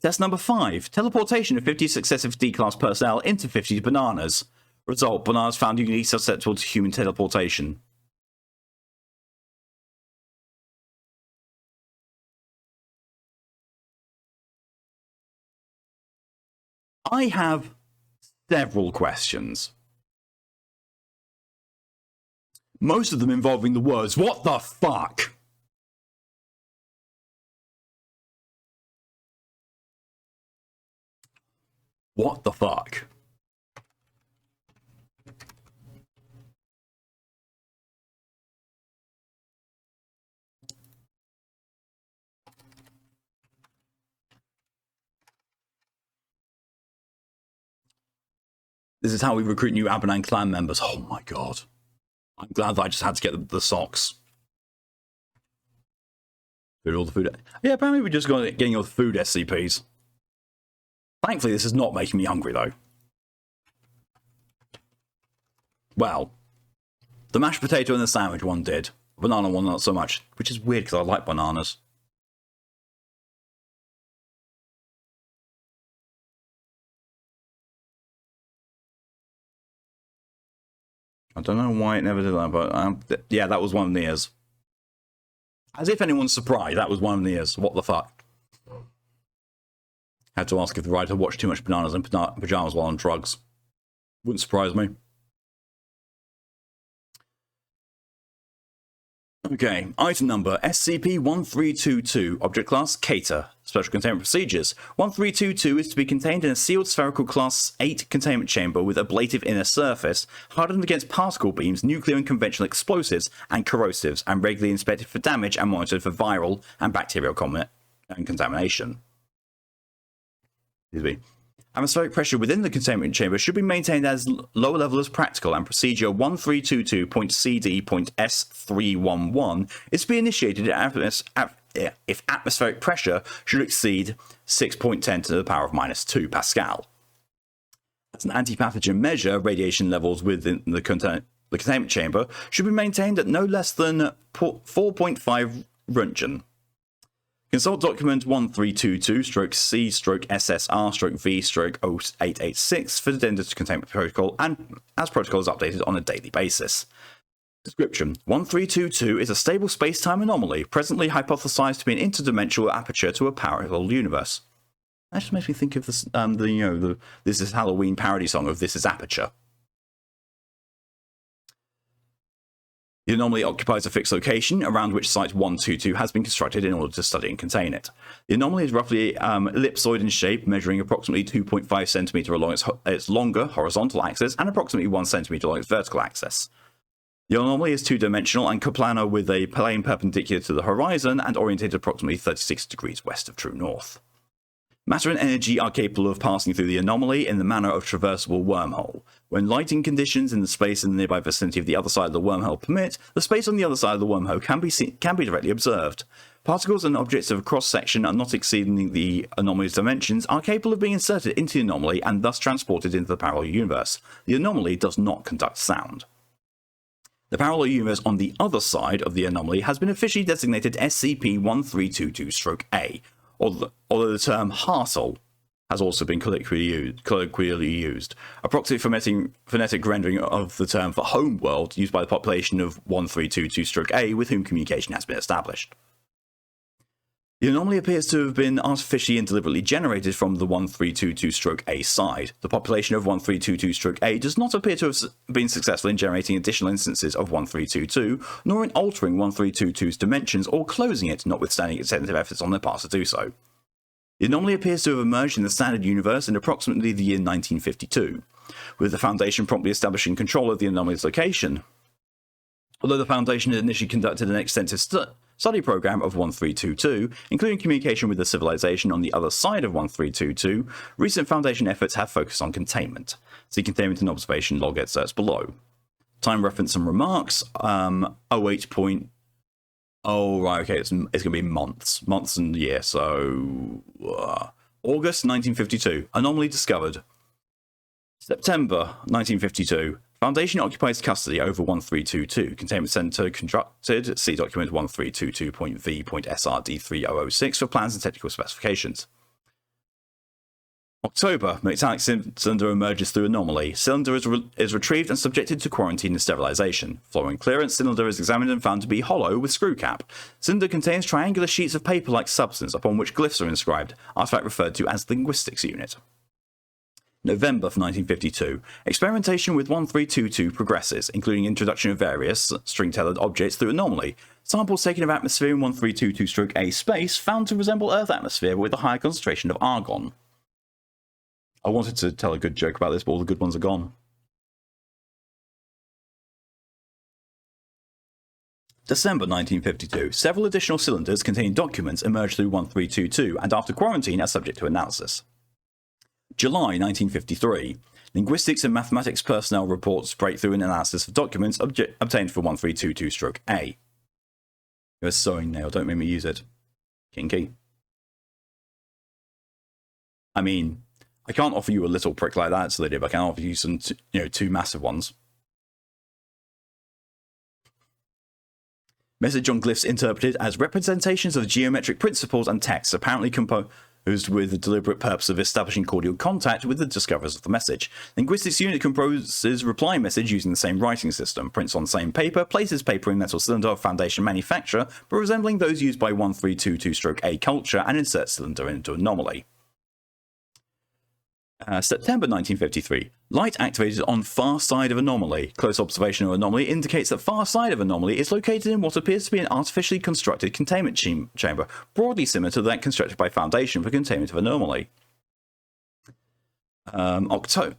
Test number 5. Teleportation of 50 successive D-Class personnel into 50 bananas. Result: bananas found uniquely susceptible to human teleportation. I have several questions. Most of them involving the words, "What the fuck?" What the fuck? This is how we recruit new Abanan clan members. Oh my god. I'm glad that I just had to get the socks. Food, all the food. Yeah, apparently we just got getting all the food SCPs. Thankfully, this is not making me hungry, though. Well, the mashed potato and the sandwich one did. The banana one, not so much. Which is weird, because I like bananas. I don't know why it never did that, but yeah, that was one of Nia's. As if anyone's surprised, that was one of Nia's. What the fuck? Had to ask if the writer watched too much bananas in pajamas while on drugs. Wouldn't surprise me. Okay, item number SCP-1322, object class Cater. Special containment procedures. 1322 is to be contained in a sealed spherical class 8 containment chamber with ablative inner surface, hardened against particle beams, nuclear and conventional explosives, and corrosives, and regularly inspected for damage and monitored for viral and bacterial contamination. Excuse me. Atmospheric pressure within the containment chamber should be maintained as lower level as practical, and procedure 1322.CD.S311 is to be initiated if atmospheric pressure should exceed 6.10 to the power of -2 Pascal. As an anti-pathogen measure, radiation levels within the containment chamber should be maintained at no less than 4.5 Röntgen. Consult document 1322-C/SSR/V/0886 for the addenda to containment protocol, and as protocol is updated on a daily basis. Description: 1322 is a stable space-time anomaly, presently hypothesized to be an interdimensional aperture to a parallel universe. That just makes me think of this, This Is Halloween parody song of This Is Aperture. The anomaly occupies a fixed location around which Site 122 has been constructed in order to study and contain it. The anomaly is roughly ellipsoid in shape, measuring approximately 2.5 centimeter along its longer horizontal axis and approximately 1 centimeter along its vertical axis. The anomaly is two-dimensional and coplanar with a plane perpendicular to the horizon and orientated approximately 36 degrees west of true north. Matter and energy are capable of passing through the anomaly in the manner of traversable wormhole. When lighting conditions in the space in the nearby vicinity of the other side of the wormhole permit, the space on the other side of the wormhole can be directly observed. Particles and objects of a cross-section are not exceeding the anomaly's dimensions are capable of being inserted into the anomaly and thus transported into the parallel universe. The anomaly does not conduct sound. The parallel universe on the other side of the anomaly has been officially designated SCP-1322-A, although the term Harsel has also been colloquially used, approximate phonetic rendering of the term for homeworld used by the population of 1322-A with whom communication has been established. The anomaly appears to have been artificially and deliberately generated from the 1322-A side. The population of 1322-A does not appear to have been successful in generating additional instances of 1322, nor in altering 1322's dimensions or closing it, notwithstanding extensive efforts on their part to do so. The anomaly appears to have emerged in the standard universe in approximately the year 1952, with the Foundation promptly establishing control of the anomaly's location. Although the Foundation had initially conducted an extensive study program of 1322, including communication with the civilization on the other side of 1322, recent Foundation efforts have focused on containment. See containment and observation log excerpts below. Time reference and remarks, 08 point... Oh, right, okay, it's going to be months and year, so... August 1952, anomaly discovered. September 1952, Foundation occupies custody over 1322. Containment Center constructed. See document 1322.v.srd3006 for plans and technical specifications. October, metallic cylinder emerges through anomaly. Cylinder is retrieved and subjected to quarantine and sterilization. Following clearance, cylinder is examined and found to be hollow with screw cap. Cylinder contains triangular sheets of paper-like substance upon which glyphs are inscribed, artifact referred to as linguistics unit. November of 1952, experimentation with 1322 progresses, including introduction of various string-tethered objects through anomaly. Samples taken of atmosphere in 1322-A space found to resemble Earth atmosphere with a higher concentration of argon. I wanted to tell a good joke about this, but all the good ones are gone. December 1952, several additional cylinders containing documents emerged through 1322 and after quarantine are subject to analysis. July 1953, linguistics and mathematics personnel reports breakthrough in analysis of documents obtained for 1322-A. You're a sewing nail, don't make me use it. Kinky. I mean, I can't offer you a little prick like that, Lydia, but I can offer you some, two massive ones. Message on glyphs interpreted as representations of geometric principles and texts apparently composed with the deliberate purpose of establishing cordial contact with the discoverers of the message. Linguistics unit composes reply message using the same writing system, prints on same paper, places paper in metal cylinder of Foundation manufacture, but resembling those used by 1322-A culture, and inserts cylinder into anomaly. September 1953. Light activated on far side of anomaly. Close observation of anomaly indicates that far side of anomaly is located in what appears to be an artificially constructed containment chamber, broadly similar to that constructed by Foundation for containment of anomaly. October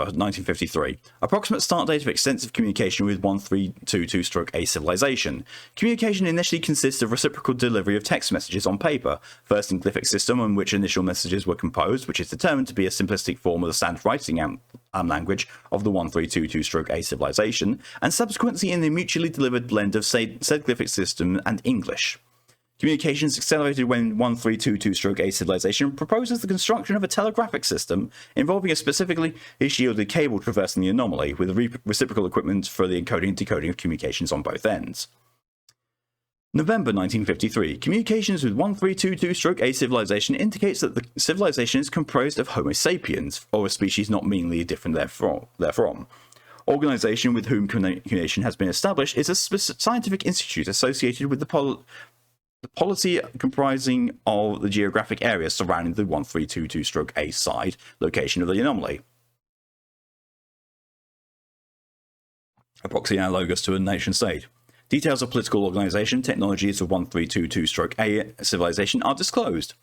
1953. Approximate start date of extensive communication with 1322-A civilization. Communication initially consists of reciprocal delivery of text messages on paper, first in glyphic system on which initial messages were composed, which is determined to be a simplistic form of the standard writing language of the 1322-A civilization, and subsequently in the mutually delivered blend of said glyphic system and English. Communications accelerated when 1322-A civilization proposes the construction of a telegraphic system involving a specifically shielded cable traversing the anomaly, with reciprocal equipment for the encoding and decoding of communications on both ends. November 1953. Communications with 1322-A civilization indicates that the civilization is composed of Homo sapiens, or a species not meanly different therefrom. Organization with whom communication has been established is a scientific institute associated with the the polity comprising of the geographic area surrounding the 1322-A side location of the anomaly. A proxy analogous to a nation state. Details of political organization, technologies of 1322-A civilization are disclosed.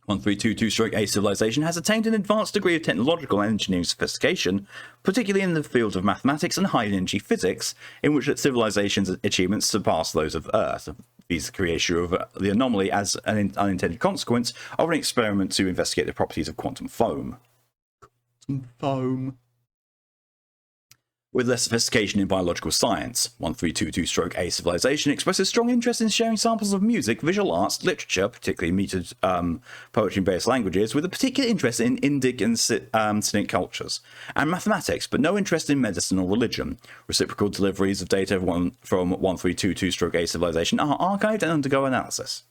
1322-A civilization has attained an advanced degree of technological and engineering sophistication, particularly in the fields of mathematics and high-energy physics, in which its civilization's achievements surpass those of Earth. These the creation of the anomaly as an unintended consequence of an experiment to investigate the properties of quantum foam. Quantum foam. With less sophistication in biological science, 1322-A civilization expresses strong interest in sharing samples of music, visual arts, literature, particularly metered poetry in various languages, with a particular interest in Indic and Cynic cultures, and mathematics, but no interest in medicine or religion. Reciprocal deliveries of data from 1322-A civilization are archived and undergo analysis.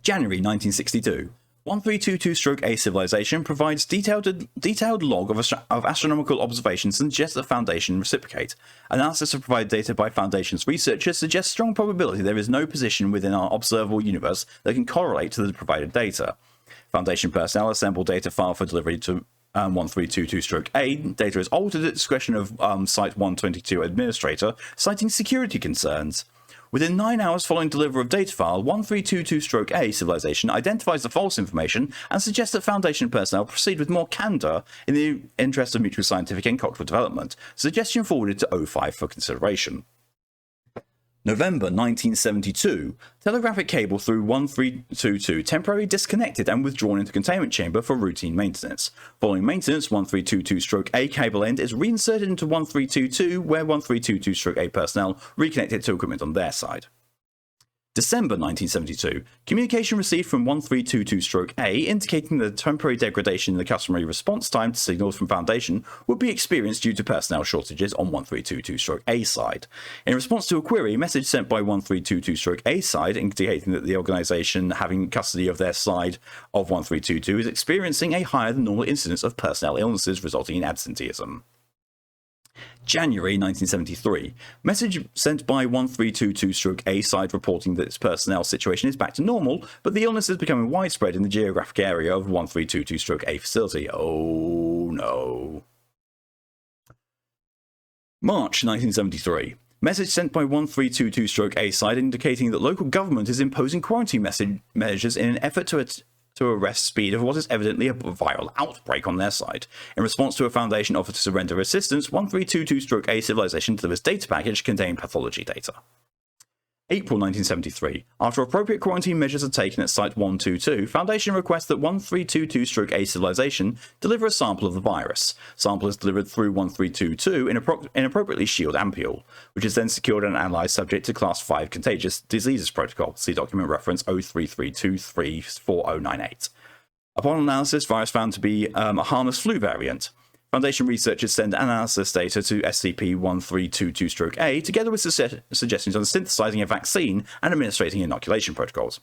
January 1962. 1322-A civilization provides detailed log of astronomical observations and suggests that Foundation reciprocate. Analysis of provided data by Foundation's researchers suggests strong probability there is no position within our observable universe that can correlate to the provided data. Foundation personnel assemble data file for delivery to 1322-A. Data is altered at discretion of Site 122 administrator, citing security concerns. Within 9 hours following delivery of data file, 1322-A civilization identifies the false information and suggests that Foundation personnel proceed with more candor in the interest of mutual scientific and cultural development. Suggestion forwarded to O5 for consideration. November 1972. Telegraphic cable through 1322 temporarily disconnected and withdrawn into containment chamber for routine maintenance. Following maintenance, 1322-A cable end is reinserted into 1322, where 1322-A personnel reconnect it to equipment on their side. December 1972. Communication received from 1322-A indicating that the temporary degradation in the customary response time to signals from Foundation would be experienced due to personnel shortages on 1322-A side. In response to a query, message sent by 1322-A side indicating that the organization having custody of their side of 1322 is experiencing a higher than normal incidence of personnel illnesses resulting in absenteeism. January 1973. Message sent by 1322-A side reporting that its personnel situation is back to normal, but the illness is becoming widespread in the geographic area of 1322-A facility. Oh no. March 1973. Message sent by 1322-A side indicating that local government is imposing quarantine measures in an effort to arrest speed of what is evidently a viral outbreak on their side. In response to a Foundation offer to surrender assistance, 1322-A civilization delivers data package containing pathology data. April 1973. After appropriate quarantine measures are taken at Site 122, Foundation requests that 1322-A civilization deliver a sample of the virus. Sample is delivered through 1322 in appropriately shielded ampule, which is then secured and analysed subject to Class 5 Contagious Diseases Protocol. See document reference 0332344098. Upon analysis, virus found to be a harmless flu variant. Foundation researchers send analysis data to SCP-1322-A together with suggestions on synthesizing a vaccine and administrating inoculation protocols.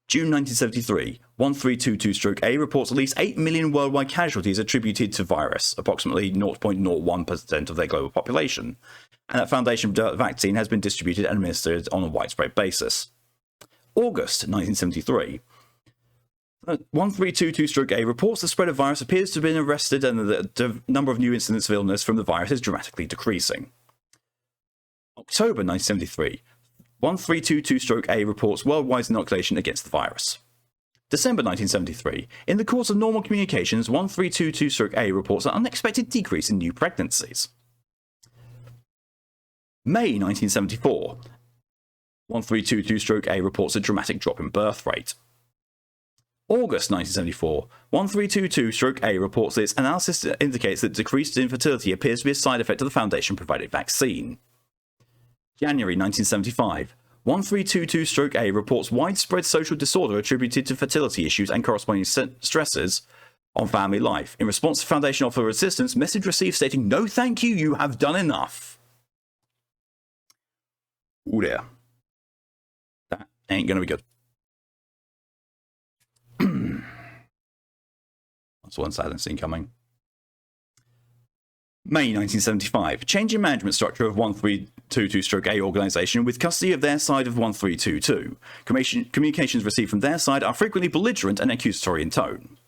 June 1973. 1322-A reports at least 8 million worldwide casualties attributed to virus, approximately 0.01% of their global population, and that Foundation vaccine has been distributed and administered on a widespread basis. August 1973. 1322-A reports the spread of virus appears to have been arrested and the number of new incidents of illness from the virus is dramatically decreasing. October 1973. 1322-A reports worldwide inoculation against the virus. December 1973. In the course of normal communications, 1322-A reports an unexpected decrease in new pregnancies. May 1974. 1322-A reports a dramatic drop in birth rate. August 1974. 1322-A reports that its analysis indicates that decreased infertility appears to be a side effect of the Foundation-provided vaccine. January 1975. 1322-A reports widespread social disorder attributed to fertility issues and corresponding stresses on family life. In response to Foundation offer of assistance, message received stating, "No thank you, you have done enough." Ooh dear. That ain't gonna be good. That's one silence incoming. May 1975. Change in management structure of 1322-A organization with custody of their side of 1322. Communications received from their side are frequently belligerent and accusatory in tone.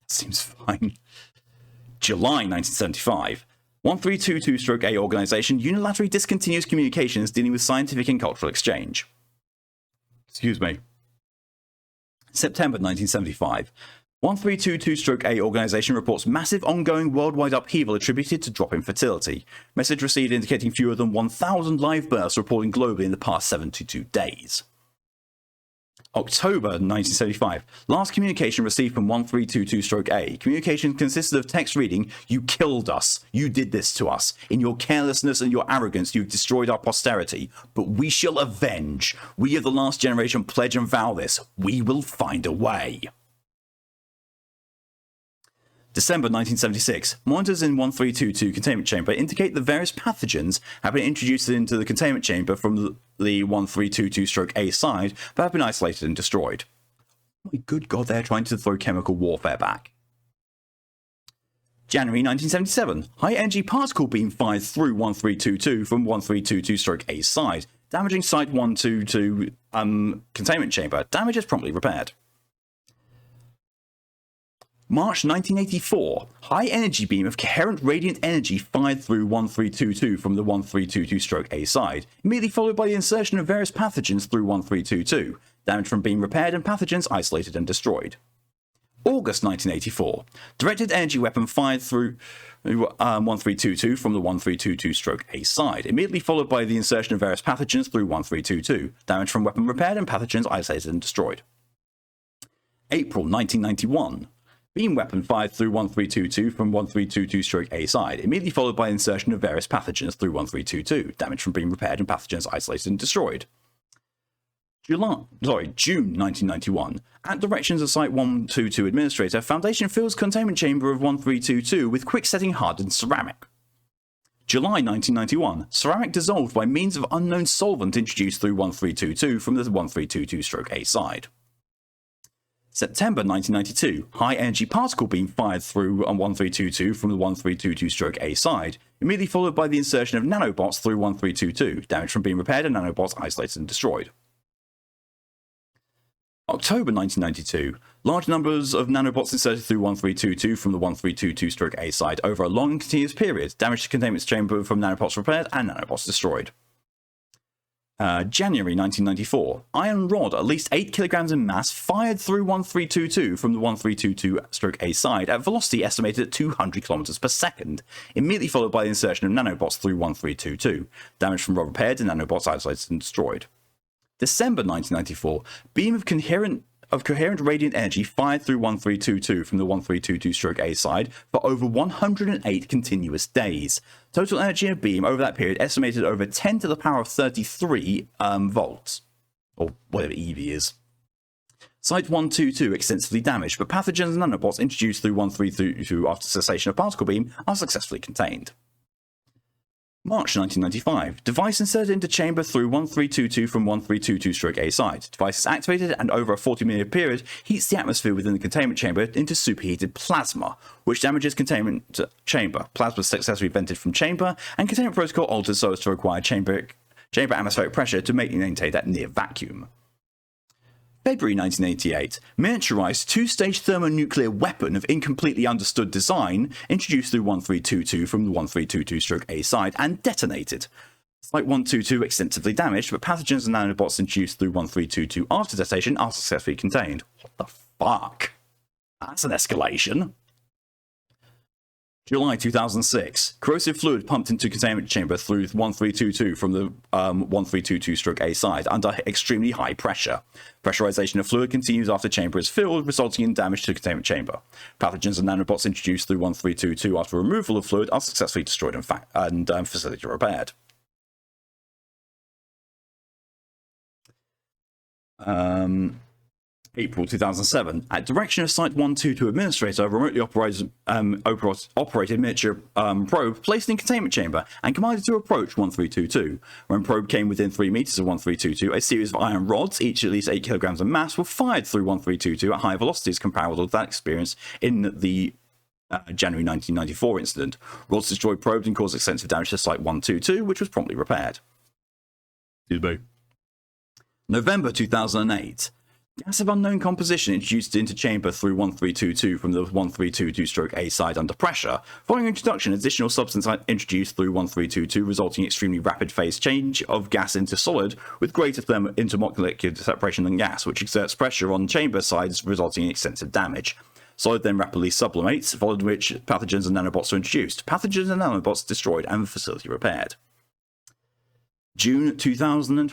Seems fine. July 1975. 1322-A organization unilaterally discontinues communications dealing with scientific and cultural exchange. Excuse me. September 1975. 1322-A organization reports massive ongoing worldwide upheaval attributed to drop in fertility. Message received indicating fewer than 1,000 live births reported globally in the past 72 days. October 1975. Last communication received from 1322-A. Communication consisted of text reading, "You killed us. You did this to us. In your carelessness and your arrogance, you've destroyed our posterity. But we shall avenge. We of the last generation pledge and vow this. We will find a way." December 1976. Monitors in 1322 containment chamber indicate that various pathogens have been introduced into the containment chamber from the 1322-A side, but have been isolated and destroyed. Oh my good god, they're trying to throw chemical warfare back. January 1977. High energy particle beam fired through 1322 from 1322-A side, damaging Site 122 containment chamber. Damage is promptly repaired. March 1984. High energy beam of coherent radiant energy fired through 1322 from the 1322-A side, immediately followed by the insertion of various pathogens through 1322. Damage from beam repaired and pathogens isolated and destroyed. August 1984. Directed energy weapon fired through 1322 from the 1322-A side, immediately followed by the insertion of various pathogens through 1322. Damage from weapon repaired and pathogens isolated and destroyed. April 1991. Beam weapon fired through 1322 from 1322-A side, immediately followed by insertion of various pathogens through 1322. Damage from beam repaired and pathogens isolated and destroyed. June 1991. At directions of Site 122 Administrator, Foundation fills containment chamber of 1322 with quick setting hardened ceramic. July 1991. Ceramic dissolved by means of unknown solvent introduced through 1322 from the 1322-A side. September 1992. High energy particle beam fired through 1322 from the 1322-A side, immediately followed by the insertion of nanobots through 1322. Damage from beam repaired and nanobots isolated and destroyed. October 1992. Large numbers of nanobots inserted through 1322 from the 1322-A side over a long and continuous period. Damage to containment chamber from nanobots repaired and nanobots destroyed. January 1994. Iron rod, at least 8 kilograms in mass, fired through 1322 from the 1322-A side at velocity estimated at 200 kilometers per second, immediately followed by the insertion of nanobots through 1322. Damage from rod repaired and nanobots isolated and destroyed. December 1994. Beam of coherent radiant energy fired through 1322 from the 1322-A side for over 108 continuous days. Total energy in a beam over that period estimated over 10 to the power of 33 volts, or whatever EV is. Site 122 extensively damaged, but pathogens and nanobots introduced through 1322 after cessation of particle beam are successfully contained. March 1995. Device inserted into chamber through 1322 from 1322-A side. Device is activated and over a 40-minute period heats the atmosphere within the containment chamber into superheated plasma, which damages containment chamber. Plasma is successfully vented from chamber, and containment protocol altered so as to require chamber atmospheric pressure to maintain that near vacuum. February 1988. Miniaturized two-stage thermonuclear weapon of incompletely understood design introduced through 1322 from the 1322-A side and detonated. Site 122 extensively damaged, but pathogens and nanobots introduced through 1322 after detonation are successfully contained. What the fuck? That's an escalation. July 2006. Corrosive fluid pumped into containment chamber through 1322 from the 1322-A side under extremely high pressure. Pressurization of fluid continues after chamber is filled, resulting in damage to the containment chamber. Pathogens and nanobots introduced through 1322 after removal of fluid are successfully destroyed and facility repaired. April 2007. At direction of Site 122 Administrator, a remotely operated miniature probe placed in containment chamber and commanded to approach 1322. When probe came within 3 meters of 1322, a series of iron rods, each at least 8 kilograms in mass, were fired through 1322 at high velocities comparable to that experienced in the January 1994 incident. Rods destroyed probes and caused extensive damage to Site 122, which was promptly repaired. Excuse me. November 2008. Gas of unknown composition introduced into chamber through 1322 from the 1322-A side under pressure. Following introduction, additional substance introduced through 1322, resulting in extremely rapid phase change of gas into solid with greater intermolecular separation than gas, which exerts pressure on chamber sides, resulting in extensive damage. Solid then rapidly sublimates, followed which pathogens and nanobots are introduced. Pathogens and nanobots destroyed and the facility repaired. June 2000.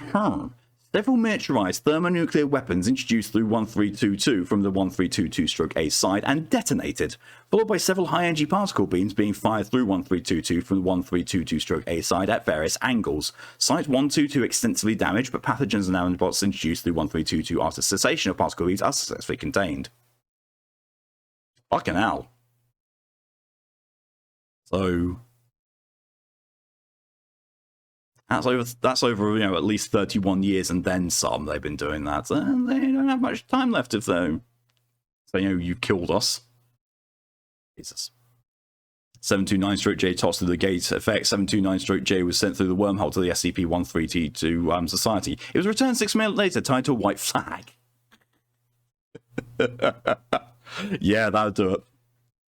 Several miniaturized thermonuclear weapons introduced through 1322 from the 1322-A side and detonated, followed by several high-energy particle beams being fired through 1322 from the 1322-A side at various angles. Site 122 extensively damaged, but pathogens and nanobots introduced through 1322 after cessation of particle beams are successfully contained. Fucking hell. So that's over at least 31 years and then some they've been doing that. And they don't have much time left if they so you killed us. Jesus. 729-J tossed through the gate effect. 729-J was sent through the wormhole to the SCP-132 Society. It was returned 6 minutes later tied to a white flag. Yeah, that would do it.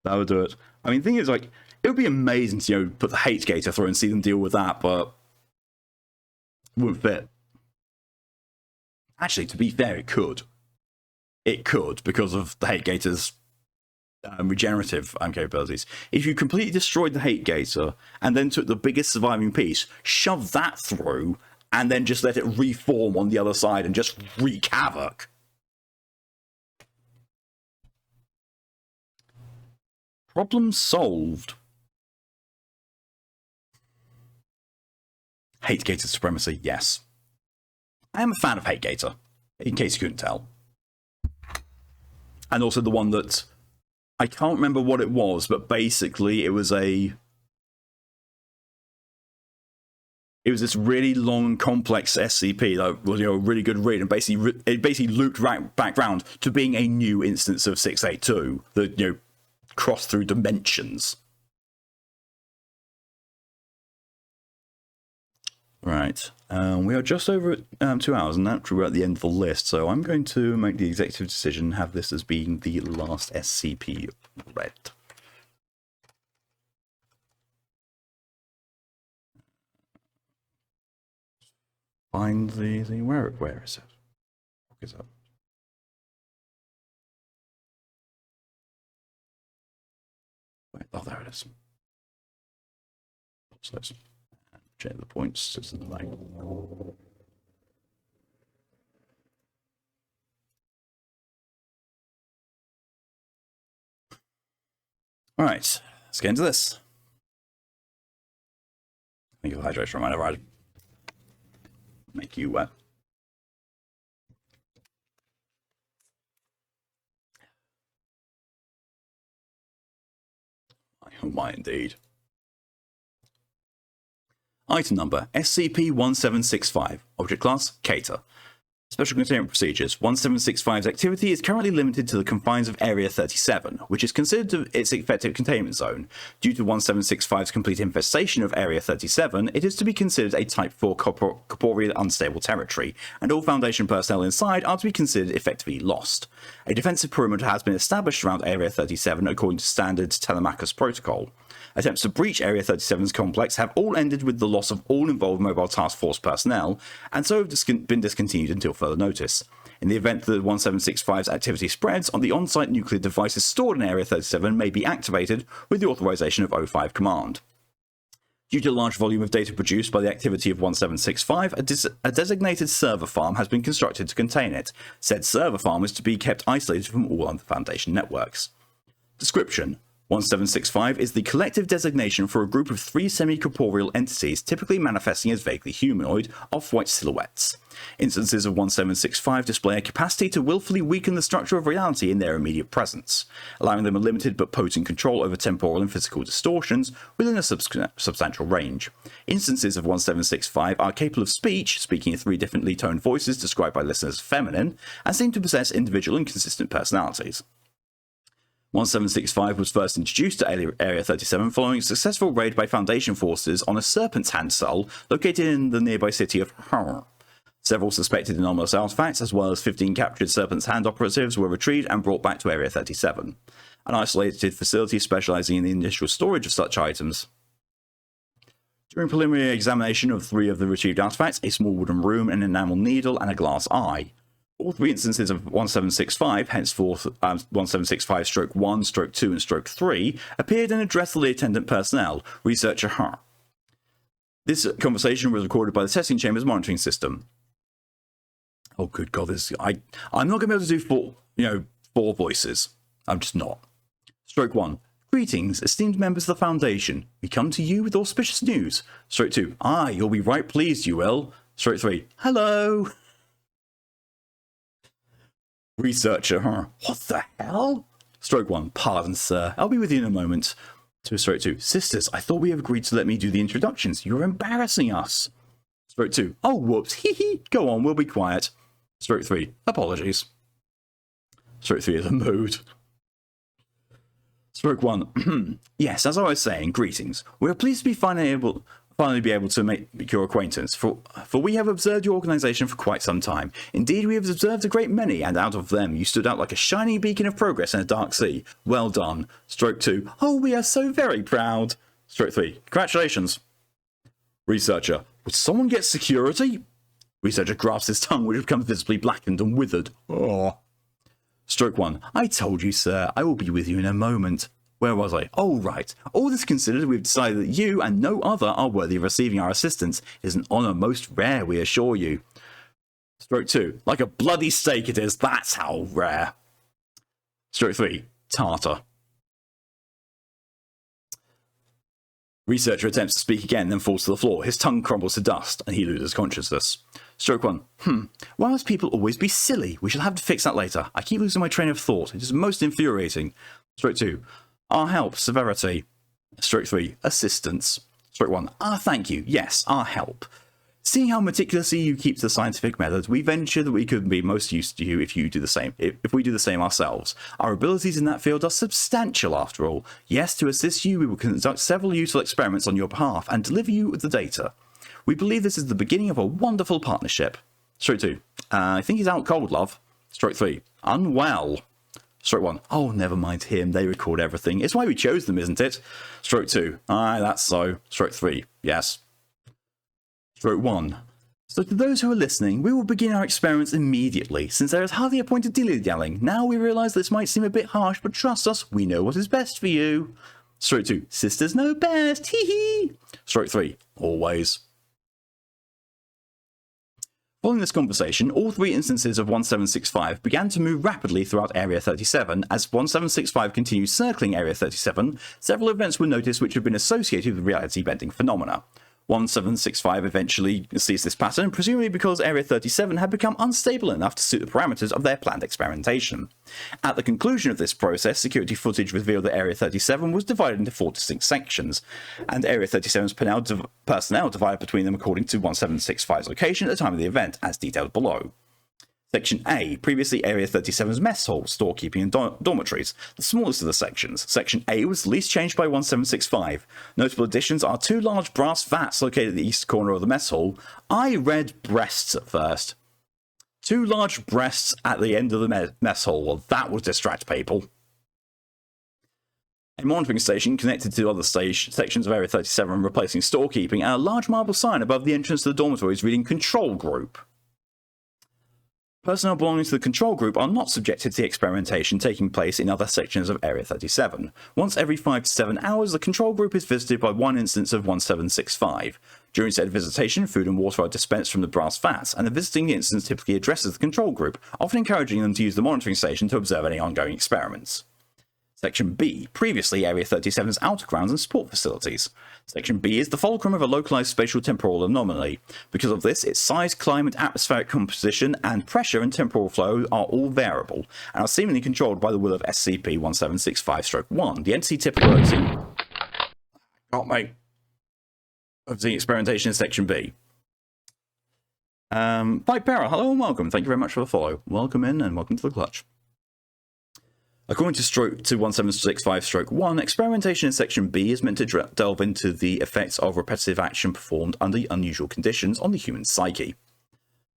That would do it. I mean, the thing is, it would be amazing to, put the hate gator through and see them deal with that, but it wouldn't fit. Actually, to be fair, it could. It could, because of the hate gator's regenerative capabilities. If you completely destroyed the hate gator and then took the biggest surviving piece, shoved that through, and then just let it reform on the other side and just wreak havoc. Problem solved. Hate Gator supremacy, yes. I am a fan of Hate Gator, in case you couldn't tell. And also the one that, I can't remember what it was, but basically it was this really long, complex SCP that was a really good read, and it basically looped right back round to being a new instance of 682 that crossed through dimensions. Right, we are just over 2 hours, and naturally we're at the end of the list, so I'm going to make the executive decision and have this as being the last SCP read. Find the where is it? What is that? Wait, oh, there it is. So let's check the points. It's in the right. All right, let's get into this. Think of hydration reminder, right? Make you wet. Oh my, indeed. Item number, SCP-1765. Object class, Cater. Special Containment Procedures. 1765's activity is currently limited to the confines of Area 37, which is considered its effective containment zone. Due to 1765's complete infestation of Area 37, it is to be considered a Type 4 corporeal unstable territory, and all Foundation personnel inside are to be considered effectively lost. A defensive perimeter has been established around Area 37 according to standard Telemachus protocol. Attempts to breach Area 37's complex have all ended with the loss of all involved Mobile Task Force personnel, and so have been discontinued until further notice. In the event that 1765's activity spreads, the on-site nuclear devices stored in Area 37 may be activated with the authorization of O5 Command. Due to the large volume of data produced by the activity of 1765, a designated server farm has been constructed to contain it. Said server farm is to be kept isolated from all other Foundation networks. Description: 1765 is the collective designation for a group of 3 semi-corporeal entities typically manifesting as vaguely humanoid, off-white silhouettes. Instances of 1765 display a capacity to willfully weaken the structure of reality in their immediate presence, allowing them a limited but potent control over temporal and physical distortions within a substantial range. Instances of 1765 are capable of speech, speaking in 3 differently toned voices described by listeners as feminine, and seem to possess individual and consistent personalities. 1765 was first introduced to Area 37 following a successful raid by Foundation forces on a Serpent's Hand cell located in the nearby city of Hur. Several suspected anomalous artifacts, as well as 15 captured Serpent's Hand operatives, were retrieved and brought back to Area 37, an isolated facility specializing in the initial storage of such items. During preliminary examination of 3 of the retrieved artifacts, a small wooden room, an enamel needle, and a glass eye, all 3 instances of 1765, henceforth 1765-1, -2, and -3, appeared and addressed the attendant personnel, researcher Hur. This conversation was recorded by the testing chamber's monitoring system. Oh, good God! I'm not going to be able to do 4 voices. I'm just not. -1. Greetings, esteemed members of the Foundation. We come to you with auspicious news. -2. You'll be right pleased, you will. -3. Hello. Researcher, What the hell? -1. Pardon, sir. I'll be with you in a moment. -2. Sisters, I thought we have agreed to let me do the introductions. You're embarrassing us. -2. Oh, whoops. Hee hee. Go on, we'll be quiet. -3. Apologies. -3 is a mood. -1. Yes, as I was saying, greetings. We are pleased to be finally be able to make your acquaintance, for we have observed your organization for quite some time. Indeed, we have observed a great many, and out of them you stood out like a shining beacon of progress in a dark sea. Well done. -2. Oh, we are so very proud. -3. Congratulations. Researcher. Would someone get security? Researcher grasps his tongue, which becomes visibly blackened and withered. Oh. -1. I told you, sir. I will be with you in a moment. Where was I? Oh, right. All this considered, we've decided that you and no other are worthy of receiving our assistance. It is an honour most rare, we assure you. -2. Like a bloody steak it is. That's how rare. -3. Tartar. Researcher attempts to speak again, then falls to the floor. His tongue crumbles to dust, and he loses consciousness. -1. Why must people always be silly? We shall have to fix that later. I keep losing my train of thought. It is most infuriating. -2. Our help. Severity. -3. Assistance. -1. Thank you. Yes, our help. Seeing how meticulously you keep to the scientific method, we venture that we could be most use to you if you do the same. If we do the same ourselves. Our abilities in that field are substantial, after all. Yes, to assist you, we will conduct several useful experiments on your behalf and deliver you with the data. We believe this is the beginning of a wonderful partnership. -2. I think he's out cold, love. -3. Unwell. -1. Oh, never mind him. They record everything. It's why we chose them, isn't it? -2. Aye, that's so. -3. Yes. -1. So to those who are listening, we will begin our experiments immediately, since there is hardly a point of dilly-dallying. Now we realise this might seem a bit harsh, but trust us, we know what is best for you. -2. Sisters know best. Hee hee. -3. Always. Following this conversation, all 3 instances of 1765 began to move rapidly throughout Area 37. As 1765 continued circling Area 37, several events were noticed which had been associated with reality-bending phenomena. 1765 eventually ceased this pattern, presumably because Area 37 had become unstable enough to suit the parameters of their planned experimentation. At the conclusion of this process, security footage revealed that Area 37 was divided into 4 distinct sections, and Area 37's personnel divided between them according to 1765's location at the time of the event, as detailed below. Section A, previously Area 37's mess hall, storekeeping and dormitories, the smallest of the sections. Section A was the least changed by 1765. Notable additions are 2 large brass vats located at the east corner of the mess hall. I read breasts at first. 2 large breasts at the end of the mess hall. Well, that would distract people. A monitoring station connected to other sections of Area 37 replacing storekeeping, and a large marble sign above the entrance to the dormitories reading Control Group. Personnel belonging to the control group are not subjected to the experimentation taking place in other sections of Area 37. Once every 5 to 7 hours, the control group is visited by 1 instance of 1765. During said visitation, food and water are dispensed from the brass vats, and the visiting instance typically addresses the control group, often encouraging them to use the monitoring station to observe any ongoing experiments. Section B, previously Area 37's outer grounds and support facilities. Section B is the fulcrum of a localized spatial temporal anomaly. Because of this, its size, climate, atmospheric composition, and pressure and temporal flow are all variable, and are seemingly controlled by the will of SCP-1765-1, the entity typical of the experimentation in Section B. Pipe Barra, hello and welcome. Thank you very much for the follow. Welcome in and welcome to the clutch. According to 1765-1, experimentation in Section B is meant to delve into the effects of repetitive action performed under unusual conditions on the human psyche.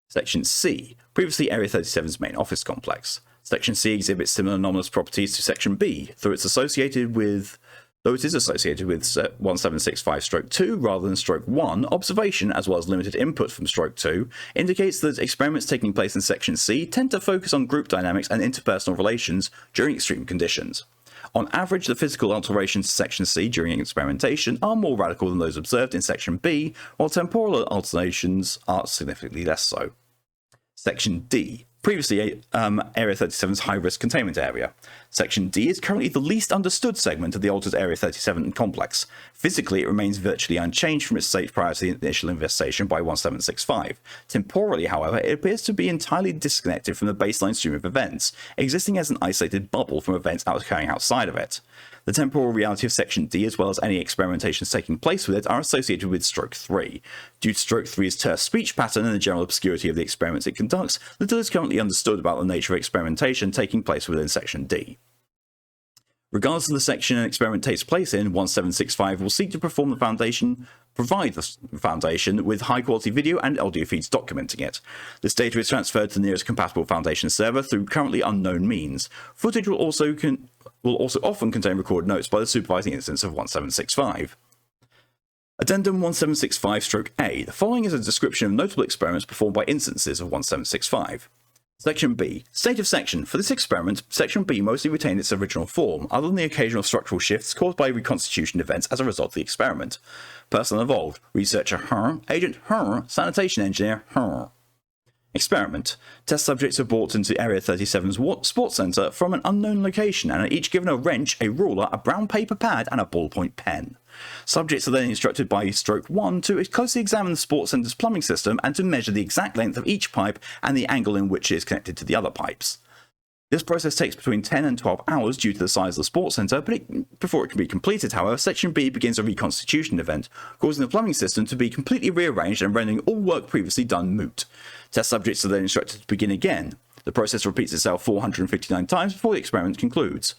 Section C, previously Area 37's main office complex. Section C exhibits similar anomalous properties to Section B, though it is associated with 1765-2 rather than /1, observation, as well as limited input from /2, indicates that experiments taking place in Section C tend to focus on group dynamics and interpersonal relations during extreme conditions. On average, the physical alterations to Section C during experimentation are more radical than those observed in Section B, while temporal alterations are significantly less so. Section D, previously Area 37's high-risk containment area. Section D is currently the least understood segment of the altered Area 37 complex. Physically, it remains virtually unchanged from its state prior to the initial investigation by 1765. Temporally, however, it appears to be entirely disconnected from the baseline stream of events, existing as an isolated bubble from events occurring outside of it. The temporal reality of Section D, as well as any experimentations taking place with it, are associated with /3. Due to /3's terse speech pattern and the general obscurity of the experiments it conducts, little is currently understood about the nature of experimentation taking place within Section D. Regardless of the section an experiment takes place in, 1765 will seek to provide the Foundation with high-quality video and audio feeds documenting it. This data is transferred to the nearest compatible Foundation server through currently unknown means. Footage will also often contain recorded notes by the supervising instance of 1765. Addendum 1765-A. The following is a description of notable experiments performed by instances of 1765. Section B. State of Section. For this experiment, Section B mostly retained its original form, other than the occasional structural shifts caused by reconstitution events as a result of the experiment. Personnel involved: Researcher Agent Sanitation Engineer Experiment. Test subjects are brought into Area 37's sports centre from an unknown location and are each given a wrench, a ruler, a brown paper pad, and a ballpoint pen. Subjects are then instructed by /1 to closely examine the sports centre's plumbing system and to measure the exact length of each pipe and the angle in which it is connected to the other pipes. This process takes between 10 and 12 hours due to the size of the sports centre, but before it can be completed, however, Section B begins a reconstitution event, causing the plumbing system to be completely rearranged and rendering all work previously done moot. Test subjects are then instructed to begin again. The process repeats itself 459 times before the experiment concludes.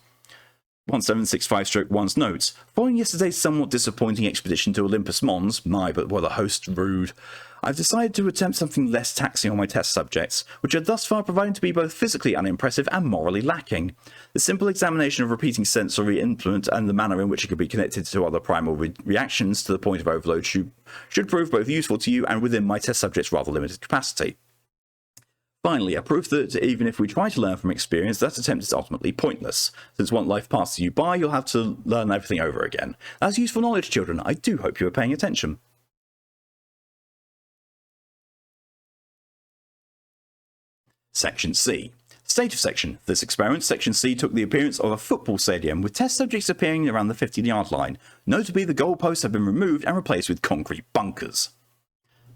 1765-1's notes. Following yesterday's somewhat disappointing expedition to Olympus Mons, but were the hosts rude, I've decided to attempt something less taxing on my test subjects, which are thus far proving to be both physically unimpressive and morally lacking. The simple examination of repeating sensory input and the manner in which it could be connected to other primal reactions to the point of overload should prove both useful to you and within my test subjects' rather limited capacity. Finally, a proof that even if we try to learn from experience, that attempt is ultimately pointless. Since one life passes you by, you'll have to learn everything over again. That's useful knowledge, children. I do hope you are paying attention. Section C. State of Section. For this experiment, Section C took the appearance of a football stadium, with test subjects appearing around the 50-yard line. Notably, the goalposts have been removed and replaced with concrete bunkers.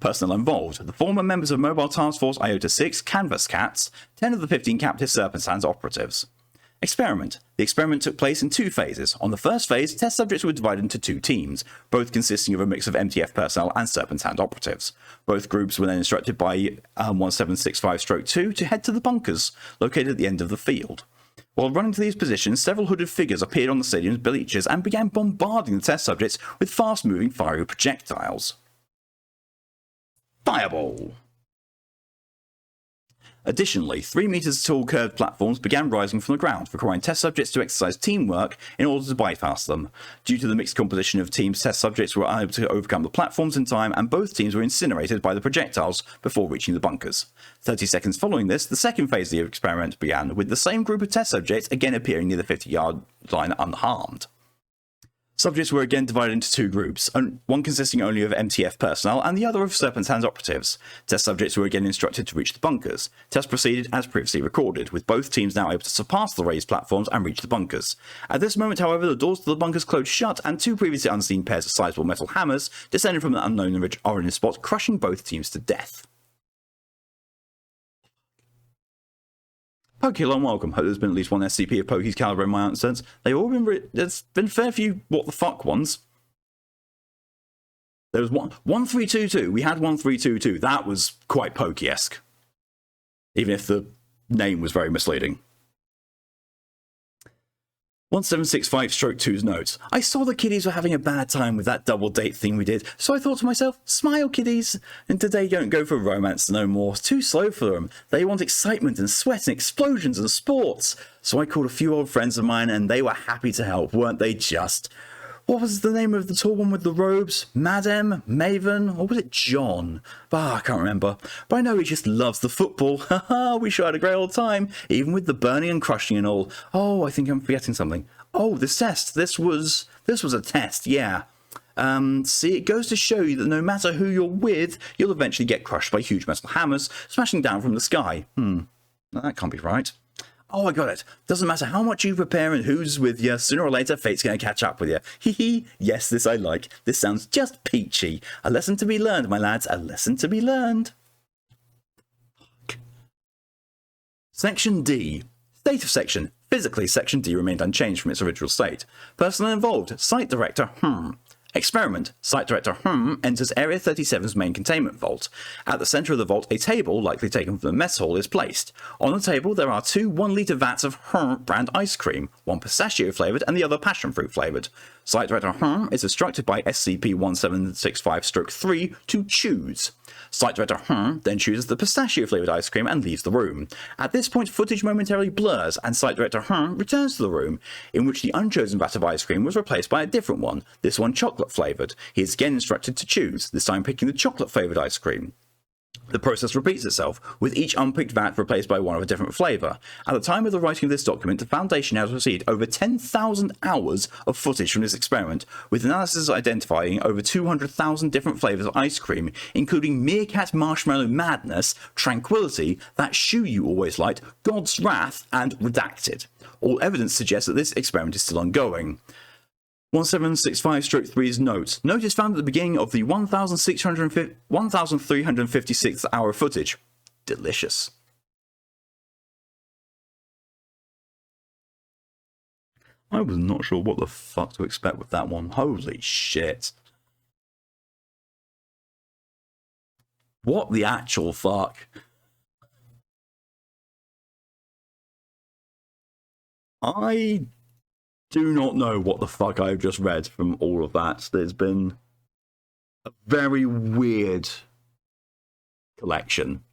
Personnel involved: the former members of Mobile Task Force Iota-6 Canvas Cats, 10 of the 15 captive Serpentine operatives. Experiment. The experiment took place in two phases. On the first phase, test subjects were divided into two teams, both consisting of a mix of MTF personnel and Serpentine operatives. Both groups were then instructed by 1765-2 to head to the bunkers, located at the end of the field. While running to these positions, several hooded figures appeared on the stadium's bleachers and began bombarding the test subjects with fast-moving fiery projectiles. Fireball! Additionally, 3 meters tall curved platforms began rising from the ground, requiring test subjects to exercise teamwork in order to bypass them. Due to the mixed composition of teams, test subjects were unable to overcome the platforms in time, and both teams were incinerated by the projectiles before reaching the bunkers. 30 seconds following this, the second phase of the experiment began, with the same group of test subjects again appearing near the 50-yard line unharmed. Subjects were again divided into two groups, one consisting only of MTF personnel and the other of Serpentine's operatives. Test subjects were again instructed to reach the bunkers. Tests proceeded as previously recorded, with both teams now able to surpass the raised platforms and reach the bunkers. At this moment, however, the doors to the bunkers closed shut, and two previously unseen pairs of sizable metal hammers descended from an unknown origin spot, crushing both teams to death. Poke, hello and welcome. Hope there's been at least one SCP of Pokey's caliber in my answers. They've all been there's been a fair few what the fuck ones. There was 1322. We had 1322. That was quite Pokey-esque. Even if the name was very misleading. 1765-2's notes. I saw the kiddies were having a bad time with that double date thing we did, so I thought to myself, smile kiddies. And today don't go for romance no more, too slow for them. They want excitement and sweat and explosions and sports. So I called a few old friends of mine and they were happy to help, weren't they just? What was the name of the tall one with the robes? Madam? Maven? Or was it John? I can't remember. But I know he just loves the football. Haha, we sure had a great old time, even with the burning and crushing and all. Oh, I think I'm forgetting something. Oh, this test. This was a test, yeah. See, it goes to show you that no matter who you're with, you'll eventually get crushed by huge metal hammers smashing down from the sky. That can't be right. Oh, I got it. Doesn't matter how much you prepare and who's with you, sooner or later fate's going to catch up with you. Hee hee. Yes, this I like. This sounds just peachy. A lesson to be learned, my lads. A lesson to be learned. Section D. State of section. Physically, section D remained unchanged from its original state. Personnel involved. Site director, Experiment. Site director, enters Area 37's main containment vault. At the center of the vault, a table, likely taken from the mess hall, is placed. On the table, there are two 1-litre vats of brand ice cream, one pistachio-flavoured and the other passion-fruit-flavoured. Site director, is instructed by SCP-1765-3 to choose. Site director, then chooses the pistachio-flavoured ice cream and leaves the room. At this point, footage momentarily blurs, and Site director, returns to the room, in which the unchosen vat of ice cream was replaced by a different one, this one chocolate-flavoured. He is again instructed to choose, this time picking the chocolate-flavoured ice cream. The process repeats itself, with each unpicked vat replaced by one of a different flavour. At the time of the writing of this document, the Foundation has received over 10,000 hours of footage from this experiment, with analysis identifying over 200,000 different flavours of ice cream, including Meerkat Marshmallow Madness, Tranquility, That Shoe You Always Liked, God's Wrath, and Redacted. All evidence suggests that this experiment is still ongoing. 1765-3's notes. Note is found at the beginning of the 1356th hour footage. Delicious. I was not sure what the fuck to expect with that one. Holy shit. What the actual fuck? I do not know what the fuck I've just read from all of that. There's been a very weird collection.